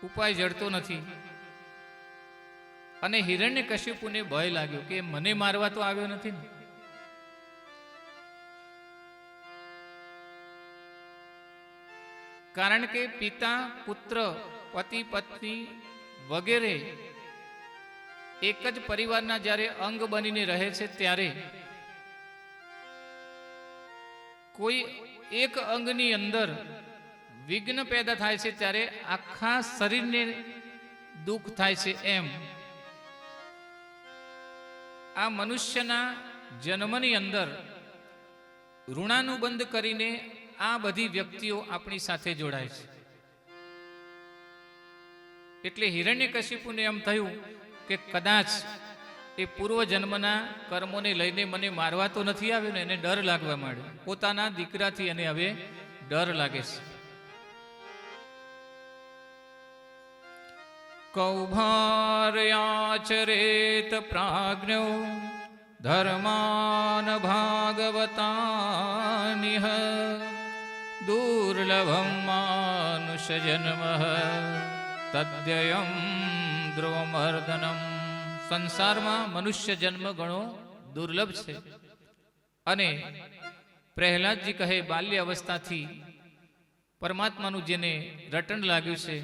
ઉપાય જડતો નથી અને હિરણ્યકશ્યપને ભય લાગ્યો કે મને મારવા તો આવ્યો નથી ને કારણ કે પિતા પુત્ર પતિ પત્ની વગેરે એક જ પરિવારના જ્યારે અંગ બનીને રહે છે ત્યારે કોઈ એક અંગની અંદર વિઘ્ન પેદા થાય છે ત્યારે આખા શરીરને દુઃખ થાય છે એમ આ મનુષ્યના જન્મની અંદર ઋણાનુબંધ કરીને આ બધી વ્યક્તિઓ આપણી સાથે જોડાય છે એટલે હિરણ્યકશ્યપુને એમ થયું કે કદાચ એ પૂર્વ જન્મના કર્મોને લઈને મને મારવા તો નથી આવ્યો ને એને ડર લાગવા માંડ્યો પોતાના દીકરાથી એને હવે ડર લાગે છે કૌભાર્યાચરેત પ્રાજ્ઞો ધર્માન ભાગવતાનિહ દુર્લભમ માનુષ જન્મ તદ્યયમ ધ્રુવમર્દનમ સંસારમાં મનુષ્ય જન્મ ઘણો દુર્લભ છે અને પ્રહલાદજી કહે બાલ્ય અવસ્થાથી પરમાત્માનું જેને રટણ લાગ્યું છે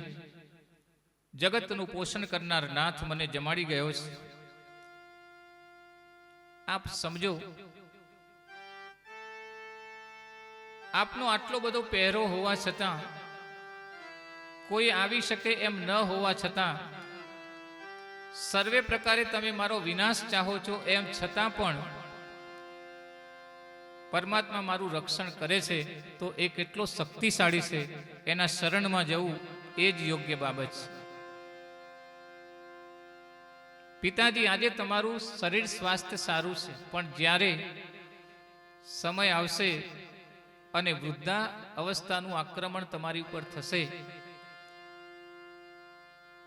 જગતનું પોષણ કરનાર નાથ મને જમાડી ગયો છે આપ સમજો આપનો આટલો બધો પહેરો હોવા છતાં કોઈ આવી શકે એમ ન હોવા છતાં સર્વે પ્રકારે તમે મારો વિનાશ ચાહો છો, એમ છતાં પણ પરમાત્મા મારું રક્ષણ કરે છે, તો એ કેટલો શક્તિશાળી છે. એના શરણમાં જવું એ જ યોગ્ય બાબત છે. પિતાજી, આજે તમારું શરીર સ્વાસ્થ્ય સારું છે, પણ જ્યારે સમય આવશે અને વૃદ્ધા અવસ્થાનું આક્રમણ તમારી ઉપર થશે,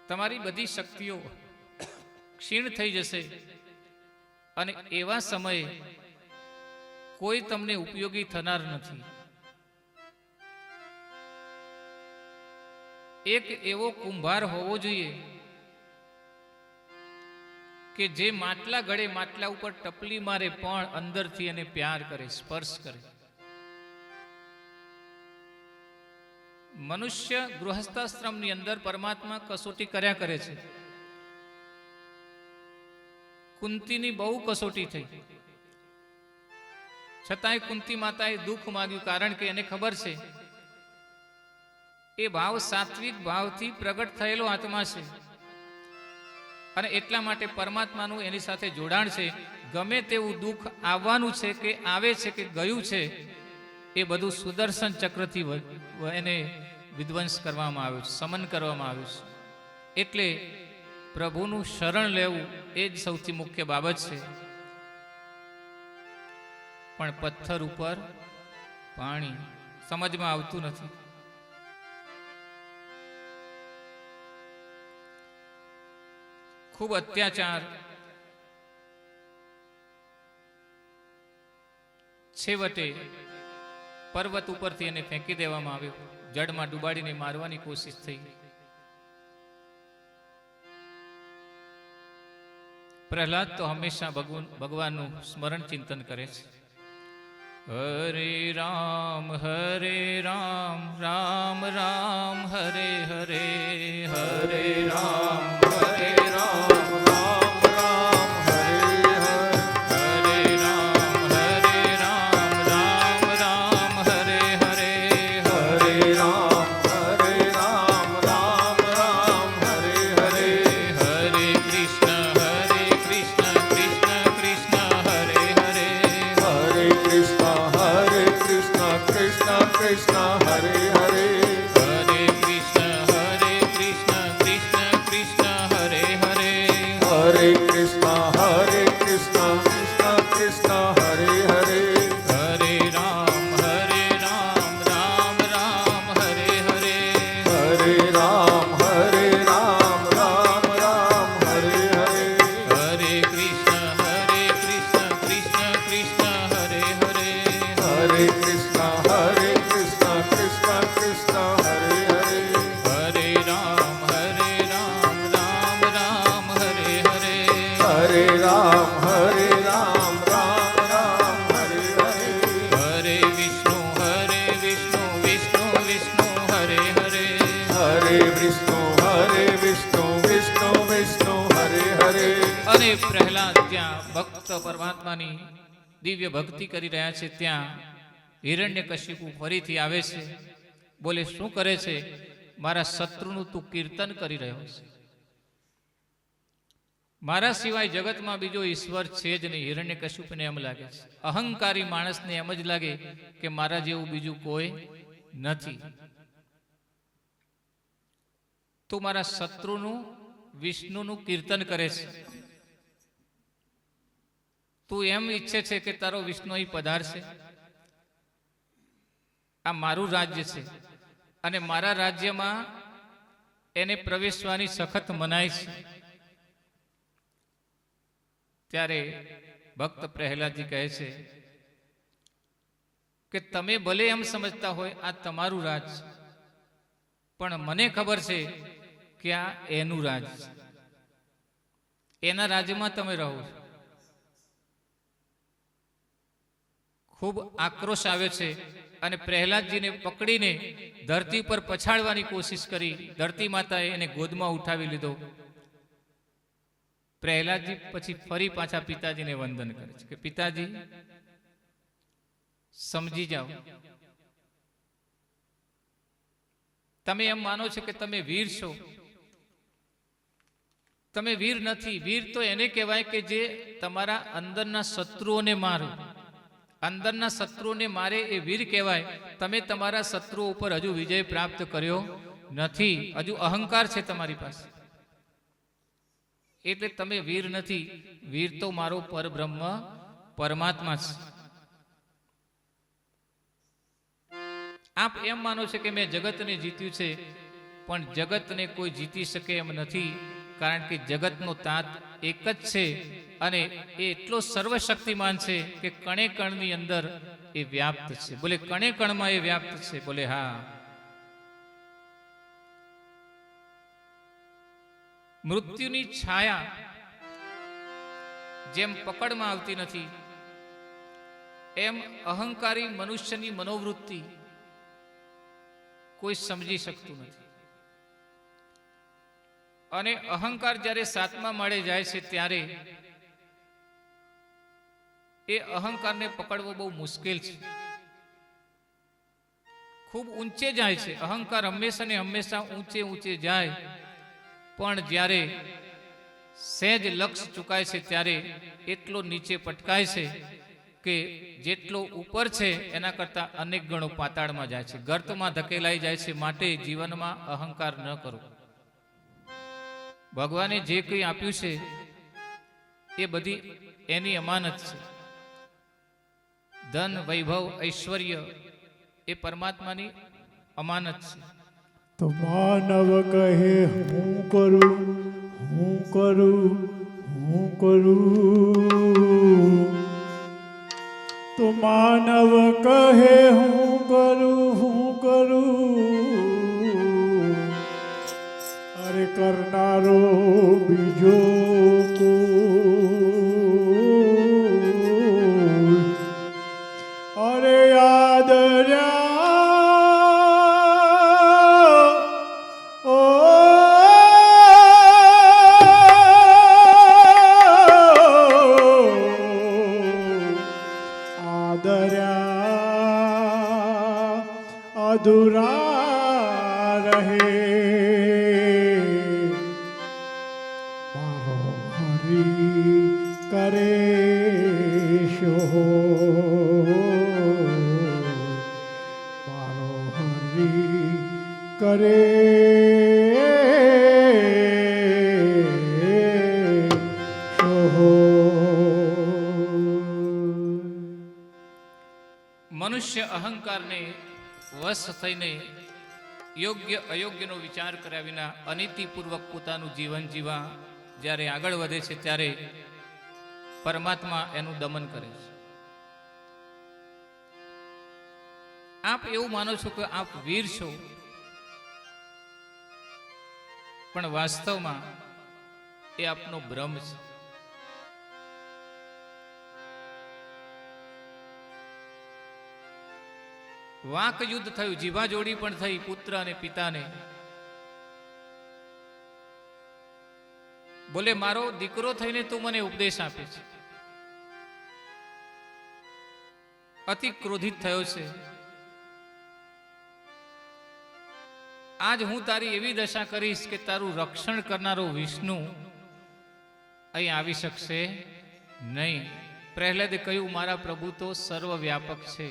તમારી બધી શક્તિઓ ક્ષીણ થઈ જશે અને એવા સમયે કોઈ તમને ઉપયોગી થનાર નથી. એક એવો કુંભાર હોવો જોઈએ કે જે માટલા ગળે માટલા ઉપર ટપલી મારે પણ અંદરથી એને પ્યાર કરે, સ્પર્શ કરે. મનુષ્ય ગૃહસ્થાશ્રમની અંદર પરમાત્મા કસોટી કર્યા કરે છે. કુંતીની બહુ કસોટી થઈ, છતાંય કુંતી માતાએ દુઃખ માંગ્યું, કારણ કે એને ખબર છે એ ભાવ સાત્વિક ભાવથી પ્રગટ થયેલો આત્મા છે અને એટલા માટે પરમાત્માનું એની સાથે જોડાણ છે. ગમે તેવું દુઃખ આવવાનું છે કે આવે છે કે ગયું છે, એ બધું સુદર્શન ચક્રથી એને વિધ્વંસ કરવામાં આવ્યું છે, સમન કરવામાં આવ્યું છે. એટલે પ્રભુનું શરણ લેવું એ જ સૌથી મુખ્ય બાબત છે. પણ પથ્થર ઉપર પાણી સમજમાં આવતું નથી. ખૂબ અત્યાચાર, છેવટે પર્વત ઉપરથી એને ફેંકી દેવામાં આવ્યો, જળમાં ડૂબાડીને મારવાની કોશિશ થઈ. પ્રહલાદ તો હંમેશા ભગવાનનું સ્મરણ ચિંતન કરે છે. હરે રામ રામ રામ હરે હરે, હરે રામ રામ રામ રામ હરે હરે, હરે રામ રામ રામ હરે હરે, હરે રામ રામ રામ હરે હરે, હરે કૃષ્ણ કૃષ્ણ કૃષ્ણ હરે હરે, હરે કૃષ્ણ કૃષ્ણ કૃષ્ણ હરે હરે, હરે કૃષ્ણ કૃષ્ણ કૃષ્ણ હરે હરે, હરે કૃષ્ણ કૃષ્ણ કૃષ્ણ હરે હરે, હરે રામ રામ રામ હરે હરે, હરે રામ રામ રામ હરે હરે, હરે કૃષ્ણ કૃષ્ણ કૃષ્ણ હરે હરે, હરે કૃષ્ણ કૃષ્ણ કૃષ્ણ હરે હરે, હરે રામ રામ હરે હરે, હરે રામ રામ રામ હરે હરે, હરે વિષ્ણુ વિષ્ણુ વિષ્ણુ હરે હરે, હરે વિષ્ણુ વિષ્ણુ વિષ્ણુ હરે હરે. અને પ્રહલાદ ત્યાં ભક્ત પરમાત્માની દિવ્ય ભક્તિ કરી રહ્યા છે, ત્યાં હિરણ્યકશિપુ ફરીથી આવે છે. બોલે, શું કરે છે? મારા શત્રુનું તું કીર્તન કરી રહ્યો છે. મારા સિવાય જગતમાં બીજો ઈશ્વર છે જ નહીં. હિરણ્યકશિપુને એમ લાગે છે, અહંકારી માણસને એમ જ લાગે કે મારા જેવું બીજું કોઈ નથી. તું મારા શત્રુનું વિષ્ણુનું કીર્તન કરે છે. તું એમ ઈચ્છે છે કે તારો વિષ્ણુ અહીં પધારશે. આ મારું રાજ્ય છે અને મારા રાજ્યમાં એને પ્રવેશવાની સખત મનાઈ છે. ત્યારે ભક્ત પ્રહલાદજી કહે છે કે તમે ભલે એમ સમજતા હોય આ તમારું રાજ છે, પણ મને ખબર છે કે આ એનું રાજ છે. એના રાજ્યમાં તમે રહો છો. ખૂબ આક્રોશ આવ્યો છે અને પ્રહલાદજીને પકડીને ધરતી પર પછાડવાની કોશિશ કરી. ધરતી માતાએ એને ગોદમાં ઉઠાવી લીધો. પ્રહલાદજી પછી ફરી પાછા પિતાજીને વંદન કરે છે કે પિતાજી સમજી જાઓ, તમે એમ માનો છો કે તમે વીર છો, તમે વીર નથી. વીર તો એને કહેવાય કે જે તમારા અંદરના શત્રુઓને મારે. અંદરના શત્રુઓને મારે એ વીર કહેવાય. તમે તમારા શત્રુઓ ઉપર હજુ વિજય પ્રાપ્ત કર્યો નથી. હજુ અહંકાર છે તમારી પાસે, એટલે તમે વીર નથી. વીર તો મારો પરબ્રહ્મ પરમાત્મા છે. આપ એમ માનો છો કે મેં જગતને જીત્યું છે, પણ જગતને કોઈ જીતી શકે એમ નથી. કારણ કે જગતનો તાત એક જ છે અને એ એટલો સર્વશક્તિમાન છે કે કણે કણની અંદર એ વ્યાપ્ત છે. બોલે કણે કણમાં એ વ્યાપ્ત છે. બોલે હા. મૃત્યુની છાયા જેમ પકડમાં આવતી નથી, એમ અહંકારી મનુષ્યની મનોવૃત્તિ કોઈ સમજી શકતું નથી. અને અહંકાર જ્યારે સાતમા માળે જાય છે ત્યારે એ અહંકારને પકડવો બહુ મુશ્કેલ છે. ખૂબ ઊંચે જાય છે અહંકાર, હંમેશા ને હંમેશા ઊંચે ઊંચે જાય. પણ જ્યારે સહેજ લક્ષ ચૂકાય છે ત્યારે એટલો નીચે પટકાય છે કે જેટલો ઉપર છે એના કરતા અનેક ગણો પાતાળમાં જાય છે, ગર્તમાં ધકેલાઈ જાય છે. માટે જીવનમાં અહંકાર ન કરો. ભગવાને જે કંઈ આપ્યું છે એ બધી એની અમાનત છે. ધન, વૈભવ, ઐશ્વર્ય એ પરમાત્માની અમાનત છે. તો માનવ કહે હું કરું, હું કરું, હું કરું. તો માનવ કહે હું કરું, હું કરું. અરે કરનારો બીજો કોઈ. અરે યાદ અધૂરા રહે મારો હરી કરે શો, મારો હરી કરે શો. મનુષ્ય અહંકારને વશ થઈને યોગ્ય અયોગ્યનો વિચાર કર્યા વિના અનીતિપૂર્વક પોતાનું જીવન જીવા જ્યારે આગળ વધે છે ત્યારે પરમાત્મા એનું દમન કરે છે. આપ એવું માનો છો કે આપ વીર છો, પણ વાસ્તવમાં એ આપનો ભ્રમ છે. વાક યુદ્ધ થયું, જીભા જોડી પણ થઈ પુત્ર અને પિતાને. બોલે મારો દીકરો થઈને તું મને ઉપદેશ આપે છે. અતિ ક્રોધિત થયો છે. આજ હું તારી એવી દશા કરીશ કે તારું રક્ષણ કરનારો વિષ્ણુ અહીં આવી શકશે નહીં. પ્રહલાદે કહ્યું મારા પ્રભુ તો સર્વવ્યાપક છે,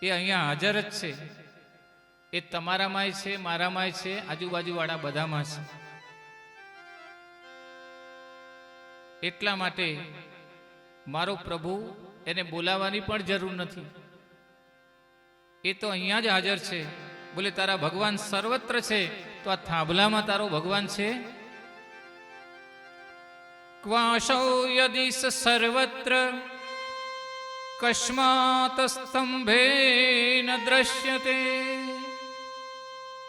એ અહીંયા હાજર જ છે. એ તમારામાંય છે, મારામાંય છે, આજુબાજુવાળા બધામાં છે. એટલા માટે મારો પ્રભુ એને બોલાવવાની પણ જરૂર નથી, એ તો અહીંયા જ હાજર છે. બોલે તારા ભગવાન સર્વત્ર છે, તો આ થાંભલામાં તારો ભગવાન છે. ક્વાશૌ યદિ સર્વત્ર કસ્માત સ્તંભે ન દ્રશ્યતે.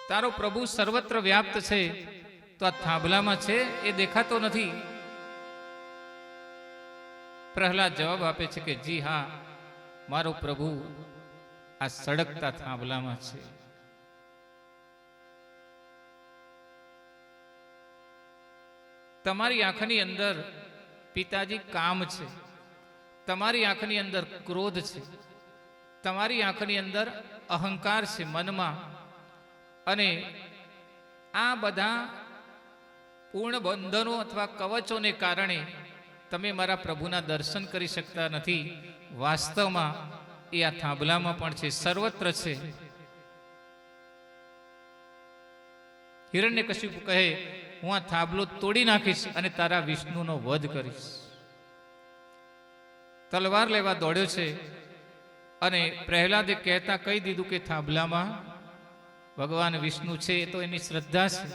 તારો પ્રભુ સર્વત્ર વ્યાપ્ત છે, તો આ થાંભલામાં છે એ દેખાતો નથી. પ્રહલાદ જવાબ આપે છે કે જી હા, મારો પ્રભુ આ સળગતા થાંભલામાં છે. તમારી આંખની અંદર પિતાજી કામ છે, તમારી આંખની અંદર ક્રોધ છે, તમારી આંખની અંદર અહંકાર છે મનમાં. અને આ બધા પૂર્ણ બંધનો અથવા કવચોને કારણે તમે મારા પ્રભુના દર્શન કરી શકતા નથી. વાસ્તવમાં એ આ થાંભલામાં પણ છે, સર્વત્ર છે. હિરણ્યકશિપુ કહે, હું આ થાંભલો તોડી નાખીશ અને તારા વિષ્ણુનો વધ કરીશ. તલવાર લેવા દોડ્યો છે અને પ્રહલાદે કહેતા કહી દીધું કે થાંભલામાં ભગવાન વિષ્ણુ છે. એ તો એની શ્રદ્ધા છે.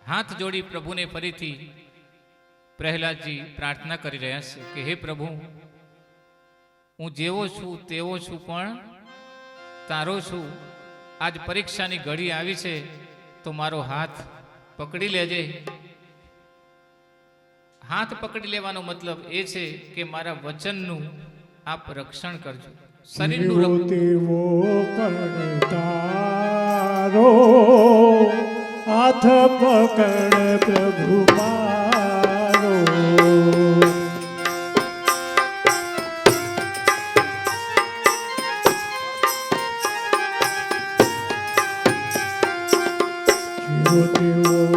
હાથ જોડી પ્રભુને ફરીથી પ્રહલાદજી પ્રાર્થના કરી રહ્યા છે કે હે પ્રભુ, હું જેવો છું તેવો છું, પણ તારો છું. આજ પરીક્ષાની ઘડી આવી છે તો મારો હાથ પકડી લેજે. હાથ પકડી લેવાનો મતલબ એ છે કે મારા વચનનું આપ રક્ષણ કરજો. શરીરનું તેવો પણ તારો હાથ પકડ પ્રભુ મારો. જેવો તેવો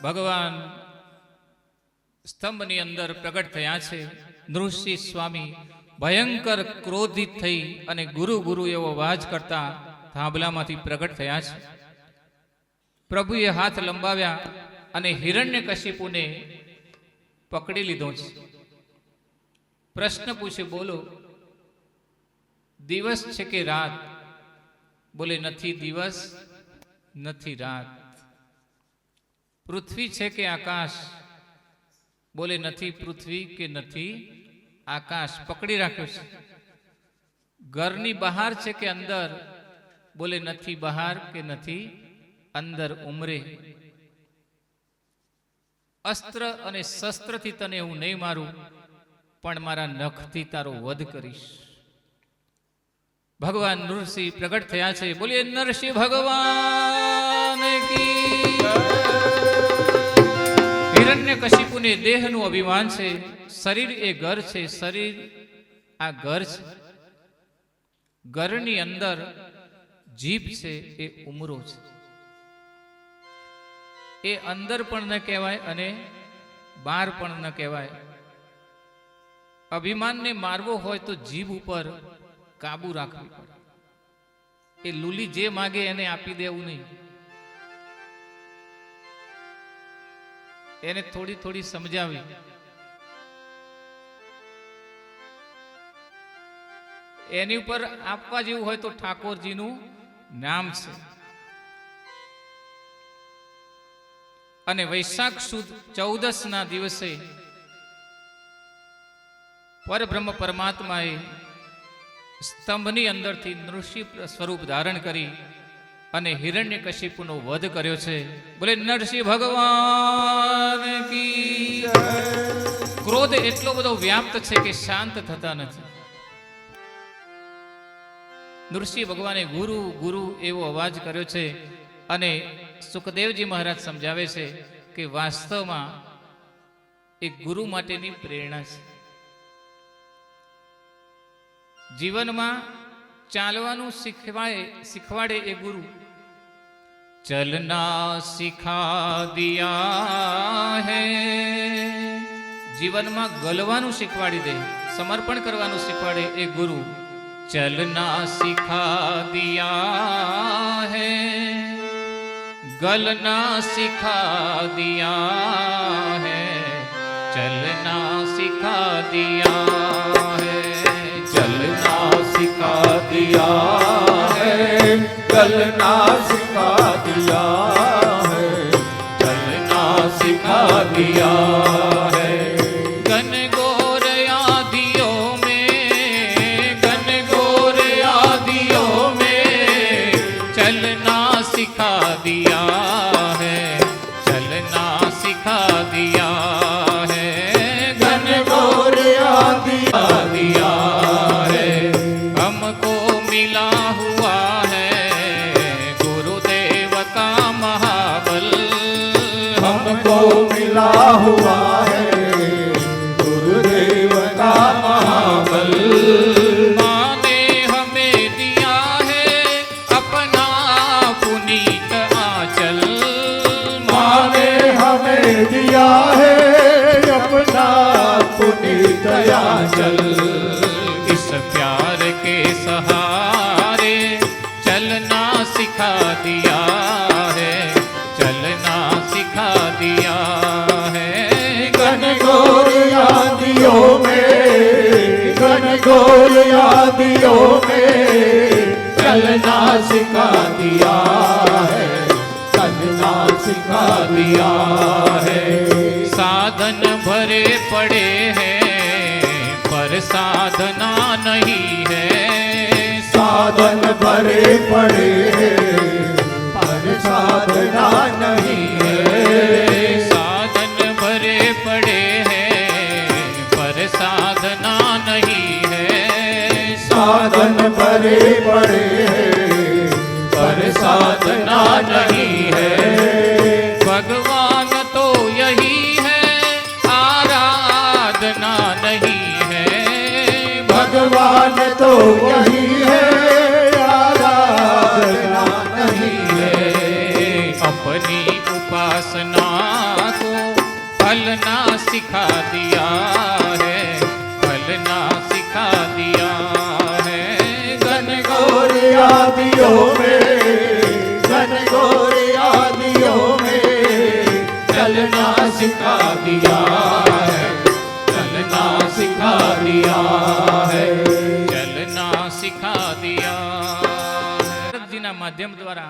ભગવાન સ્તંભની અંદર પ્રગટ થયા છે. નૃસિંહ સ્વામી ભયંકર ક્રોધિત થઈ અને ગુરુ ગુરુ એવો અવાજ કરતા થાંભલામાંથી પ્રગટ થયા છે. પ્રભુએ હાથ લંબાવ્યા અને હિરણ્યકશિપુને પકડી લીધો છે. પ્રશ્ન પૂછે, બોલો દિવસ છે કે રાત? બોલે નથી દિવસ નથી રાત. પૃથ્વી છે કે આકાશ? બોલે નથી પૃથ્વી કે નથી આકાશ. પકડી રાખ્યો છે. ઘરની બહાર છે કે અંદર? બોલે નથી બહાર કે નથી અંદર. ઉમરે અસ્ત્ર અને શસ્ત્રથી તને હું નહીં મારું, પણ મારા નખથી તારો વધ કરીશ. ભગવાન નૃસિંહ પ્રગટ થયા છે. બોલીએ નરસિંહ ભગવાન કી. હિરણ્યકશિપુને દેહનું અભિમાન છે. શરીર એ ઘર છે. શરીર આ ઘર છે. ઘરની અંદર જીભ છે એ ઉમરો છે. એ અંદર પણ ન કહેવાય અને બહાર પણ ન કહેવાય. અભિમાનને મારવો હોય તો જીભ ઉપર કાબુ રાખવી પડે. એ લૂલી જે માગે એને આપી દેવું નહીં. એને થોડી થોડી સમજાવી. એની ઉપર આપવા જેવું હોય તો ઠાકોરજીનું નામ છે. અને વૈશાખ સુદ 14ના દિવસે પરબ્રહ્મ પરમાત્માએ સ્તંભની અંદરથી નૃસિંહ સ્વરૂપ ધારણ કરી અને હિરણ્યકશિપુનો વધ કર્યો છે. બોલે નરસિંહ ભગવાન કી. ક્રોધ એટલો બધો વ્યાપ્ત છે કે શાંત થતા નથી. નૃસિંહ ભગવાને ગુરુ ગુરુ એવો અવાજ કર્યો છે. અને સુખદેવજી મહારાજ સમજાવે છે કે વાસ્તવમાં એ ગુરુ માટેની પ્રેરણા છે. જીવનમાં ચાલવાનું શીખવાડે એ ગુરુ. ચલના સિખા દિયા હૈ. જીવનમાં ગલવાનું શીખવાડી દે, સમર્પણ કરવાનું શીખવાડે એ ગુરુ. ચલના સિખા દિયા હૈ, ગલના સિખા દિયા હૈ. ચલના સિખા દિયા હૈ. चलना सिखा दिया है, चलना सिखा दिया है, चलना सिखा दिया है. गन गोर आदियों में, गन गोर आदियों सिखा दिया है, चलना सिखा दिया है, घनघोर दिया दिया है। हमको मिला हुआ है गुरुदेव का महाबल, हमको मिला हुआ है गुरुदेव का महाबल। माँ ने हमें दिया है अपना पुनीत आंचल, माँ ने हमें दिया है अपना पुनीत आंचल। इस प्यार के सहारे चलना सिखा दिया है, चलना सिखा दिया है। घनघोर यादियों में, घनघोर यादियों में चलना सिखा दिया है, चलना सिखा दिया है। साधन भरे पड़े हैं पर साधना नहीं है, साधन भरे पड़े हैं पर साधना नहीं है। साधन भरे पड़े हैं पर साधना नहीं है, साधन भरे पड़े हैं पर साधना नहीं है। भगवान तो यही है आराधना नहीं है, भगवान तो यही है आराधना नहीं है। अपनी उपासना को फलना सिखा दिया है, फलना सिखा दिया है। घनघोर यादियों में, घनघोर यादियों में चलना सिखा दिया है, चलना सिखा दिया है। चलना सिखा दिया જીના માધ્યમ દ્વારા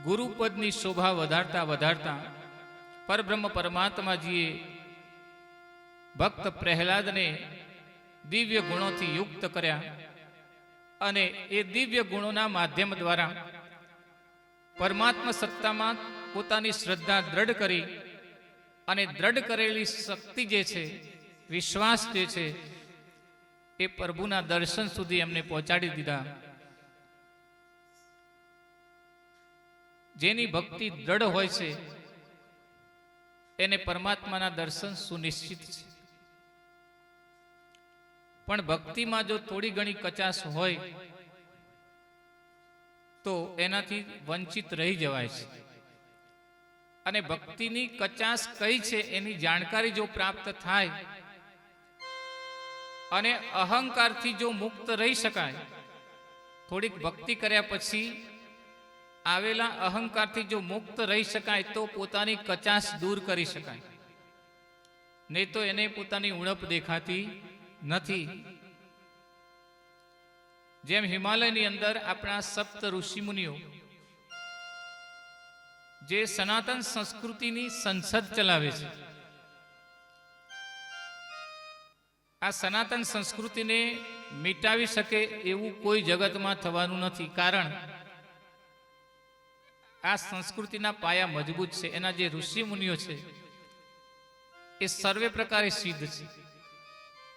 ગુરુપદની શોભા વધારતા વધારતા પરબ્રહ્મ પરમાત્માજીએ ભક્ત પ્રહલાદને દિવ્ય ગુણોથી યુક્ત કર્યા અને એ દિવ્ય ગુણોના માધ્યમ દ્વારા પરમાત્મા સત્તામાં પોતાની શ્રદ્ધા દ્રઢ કરી અને દ્રઢ કરેલી શક્તિ જે છે, વિશ્વાસ જે છે, એ પ્રભુના દર્શન સુધી એમને પહોંચાડી દીધા. જેની ભક્તિ દ્રઢ હોય છે એને પરમાત્માના દર્શન સુનિશ્ચિત છે. પણ ભક્તિમાં જો થોડી ઘણી કચાશ હોય તો એનાથી વંચિત રહી જવાય છે. અને ભક્તિની કચાશ કઈ છે એની જાણકારી જો પ્રાપ્ત થાય અને અહંકારથી જો મુક્ત રહી શકાય, થોડીક ભક્તિ કર્યા પછી આવેલા અહંકારથી જો મુક્ત રહી શકાય તો પોતાની કચાશ દૂર કરી શકાય, નહીં તો એને પોતાની ઉણપ દેખાતી નથી. જેમ હિમાલયની અંદર આપણા સપ્ત ઋષિમુનિઓ જે સનાતન સંસ્કૃતિની સંસદ ચલાવે છે, આ સનાતન સંસ્કૃતિને મિટાવી શકે એવું કોઈ જગતમાં થવાનું નથી. કારણ આ સંસ્કૃતિના પાયા મજબૂત છે. એના જે ઋષિ મુનિઓ છે એ સર્વે પ્રકારે સિદ્ધ છે.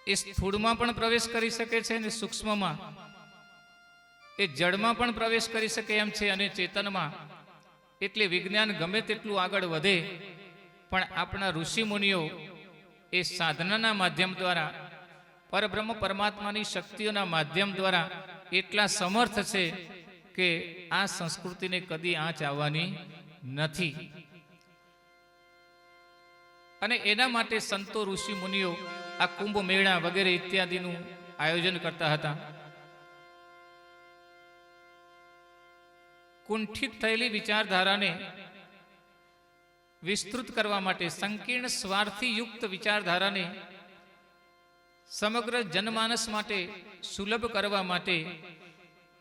એ સ્થૂળમાં પણ પ્રવેશ કરી શકે છે અને સૂક્ષ્મમાં, એ જળમાં પણ પ્રવેશ કરી શકે એમ છે અને ચેતનમાં. એટલે વિજ્ઞાન ગમે તેટલું આગળ વધે પણ આપણા ઋષિ મુનિઓ એ સાધનાના માધ્યમ દ્વારા, પરબ્રહ્મ પરમાત્માની શક્તિઓના માધ્યમ દ્વારા એટલા સમર્થ છે કે આ સંસ્કૃતિને કદી આંચ આવવાની નથી. અને એના માટે સંતો ઋષિ મુનિઓ આ કુંભ મેળા વગેરે ઇત્યાદિનું આયોજન કરતા હતા. કુંઠિત થયેલી વિચારધારાને વિસ્તૃત કરવા માટે, સંકીર્ણ સ્વાર્થી યુક્ત વિચારધારાને સમગ્ર જનમાનસ માટે સુલભ કરવા માટે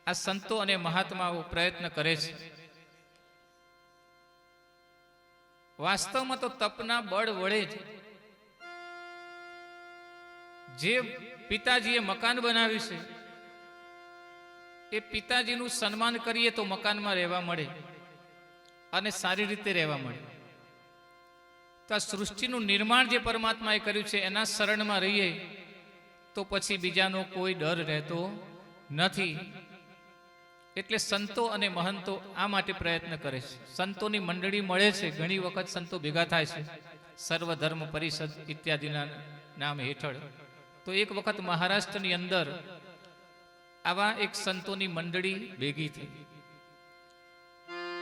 આ સંતો અને મહાત્માઓ પ્રયત્ન કરે છે. વાસ્તવમાં તો તપના બળ વડે જ જે પિતાજીએ મકાન બનાવ્યું છે એ પિતાજીનું સન્માન કરીએ તો મકાનમાં રહેવા મળે અને સારી રીતે રહેવા મળે. તો આ સૃષ્ટિનું નિર્માણ જે પરમાત્માએ કર્યું છે એના શરણમાં રહીએ તો પછી બીજાનો કોઈ ડર રહેતો નથી. એટલે સંતો અને મહંતો આ માટે પ્રયત્ન કરે છે. સંતોની મંડળી મળે છે, ઘણી વખત સંતો ભેગા થાય છે સર્વધર્મ પરિષદ ઇત્યાદિના નામ હેઠળ. તો એક વખત મહારાષ્ટ્રની અંદર આવા એક સંતોની મંડળી ભેગી થઈ.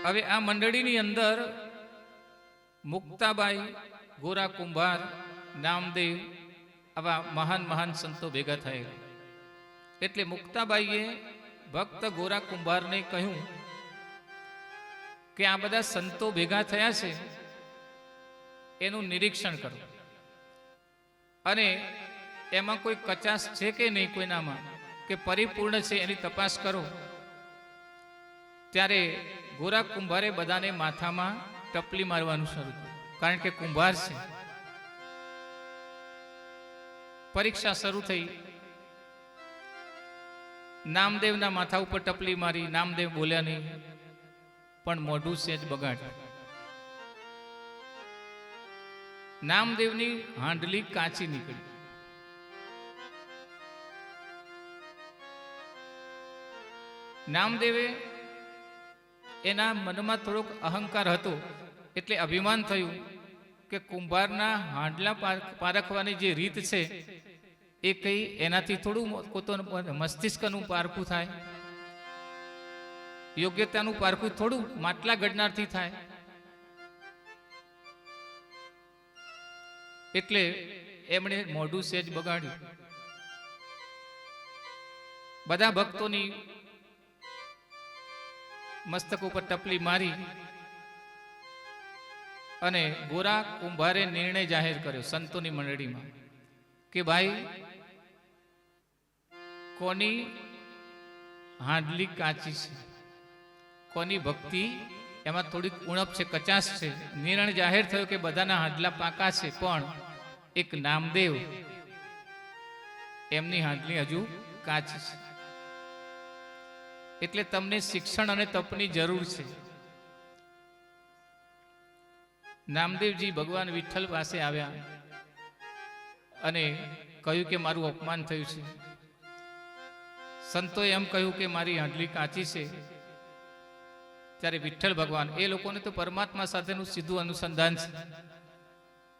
હવે આ મંડળીની અંદર મુક્તાબાઈ, ગોરા કુંભાર, નામદેવ આવા મહાન મહાન સંતો ભેગા થયેલા. એટલે મુક્તાબાઈએ ભક્ત ગોરા કુંભારને કહ્યું કે આ બધા સંતો ભેગા થયા છે એનું નિરીક્ષણ કરો અને એમાં કોઈ કચાશ છે કે નહીં કોઈનામાં, કે પરિપૂર્ણ છે એની તપાસ કરો. ત્યારે ગોરા કુંભારે બધાને માથામાં ટપલી મારવાનું શરૂ કર્યું, કારણ કે કુંભાર છે. પરીક્ષા શરૂ થઈ. નામદેવના માથા ઉપર ટપલી મારી. નામદેવ બોલ્યા નહીં, પણ મોઢું સેજ બગાડ્યું. નામદેવની હાંડલી કાચી નીકળી. નામદેવે એના મનમાં થોડોક અહંકાર હતો, એટલે અભિમાન થયું કે કુંભારના હાંડલા પારખવાની જે રીત છે એ કઈ એનાથી થોડું મસ્તિષ્કનું પારખું થાય, યોગ્યતાનું પારખું થોડું માટલા ઘડનારથી થાય. એટલે એમણે મોઢું સેજ બગાડ્યું. બધા ભક્તોની મસ્તક ઉપર ટપલી મારી અને ગોરા કુંભારે નિર્ણય જાહેર કર્યો સંતોની મંડળીમાં કે ભાઈ, કોની હાંડલી કાચી છે, કોની ભક્તિ એમાં થોડીક ઉણપ છે, કચાશ છે. નિર્ણય જાહેર થયો કે બધાના હાંડલા પાકા છે, પણ એક નામદેવ એમની હાંડલી હજુ કાચી છે. એટલે તમને શિક્ષણ અને તપની જરૂર છે. નામદેવજી ભગવાન વિઠ્ઠલ પાસે આવ્યા અને કહ્યું કે મારું અપમાન થયું છે. સંતોએ એમ કહ્યું કે મારી હાંડલી કાચી છે. ત્યારે વિઠ્ઠલ ભગવાન, એ લોકોને તો પરમાત્મા સાથેનું સીધું અનુસંધાન છે.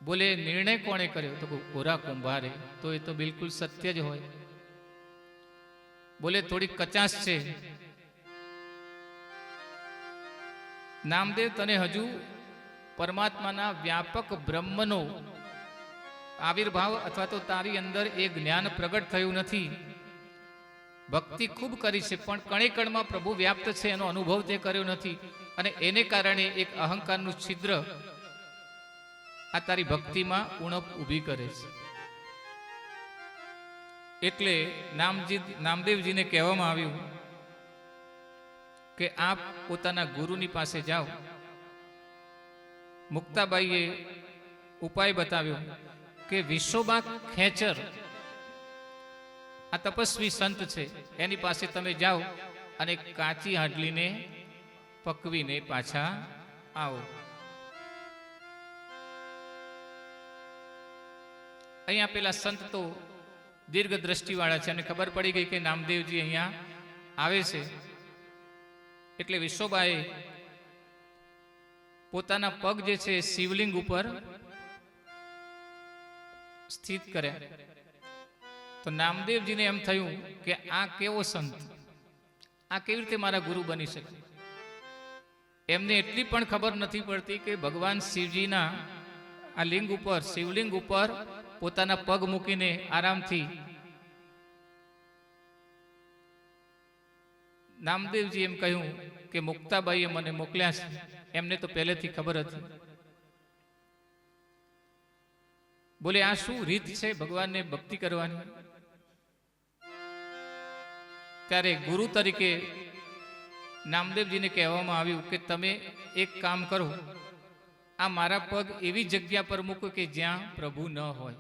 બોલે, નિર્ણય કોણે કર્યો? તો ગોરા કુંભારે. તો એ તો બિલકુલ સત્ય જ હોય. બોલે, થોડી કચાશ છે. નામદેવ, તને હજુ પરમાત્માના વ્યાપક બ્રહ્મનો આવિર્ભાવ અથવા તો તારી અંદર એ જ્ઞાન પ્રગટ થયું નથી. ભક્તિ ખૂબ કરી છે, પણ કણે કણમાં પ્રભુ વ્યાપ્ત છે એનો અનુભવ તે કર્યો નથી, અને એને કારણે એક અહંકારનું છિદ્ર આ તારી ભક્તિમાં ઉણપ ઊભી કરે છે. એટલે નામદેવજીને કહેવામાં આવ્યું કે આપ પોતાના ગુરુની પાસે જાઓ. મુક્તાબાઈએ ઉપાય બતાવ્યો કે વિશ્વબા ખેચર, આ તપસ્વી સંત છે, એની પાસે તમે જાઓ અને કાચી હાંડલીને પકવીને પાછા આવો. અહીંયા પેલા સંત તો દીર્ઘ દ્રષ્ટિવાળા છે, અને ખબર પડી ગઈ કે નામદેવજી અહીંયા આવે છે. એટલે વિશ્વબાએ પોતાના પગ જે છે શિવલિંગ ઉપર સ્થિત કર્યા. તો નામદેવજીને એમ થયું કે આ કેવો સંત, આ કેવી રીતે મારા ગુરુ બની શકે. એમને એટલી પણ ખબર નથી પડતી કે ભગવાન શિવજીના આ લિંગ ઉપર, શિવલિંગ ઉપર પોતાના પગ મૂકીને આરામથી નામદેવજી એમ કહ્યું કે મુક્તાબાઈએ મને મોકલ્યા છે. એમને તો પહેલેથી ખબર હતી. બોલે, આ શું રીત છે ભગવાનને ભક્તિ કરવાની? ત્યારે ગુરુ તરીકે નામદેવજીને કહેવામાં આવ્યું કે તમે એક કામ કરો, આ મારા પગ એવી જગ્યા પર મૂકો કે જ્યાં પ્રભુ ન હોય.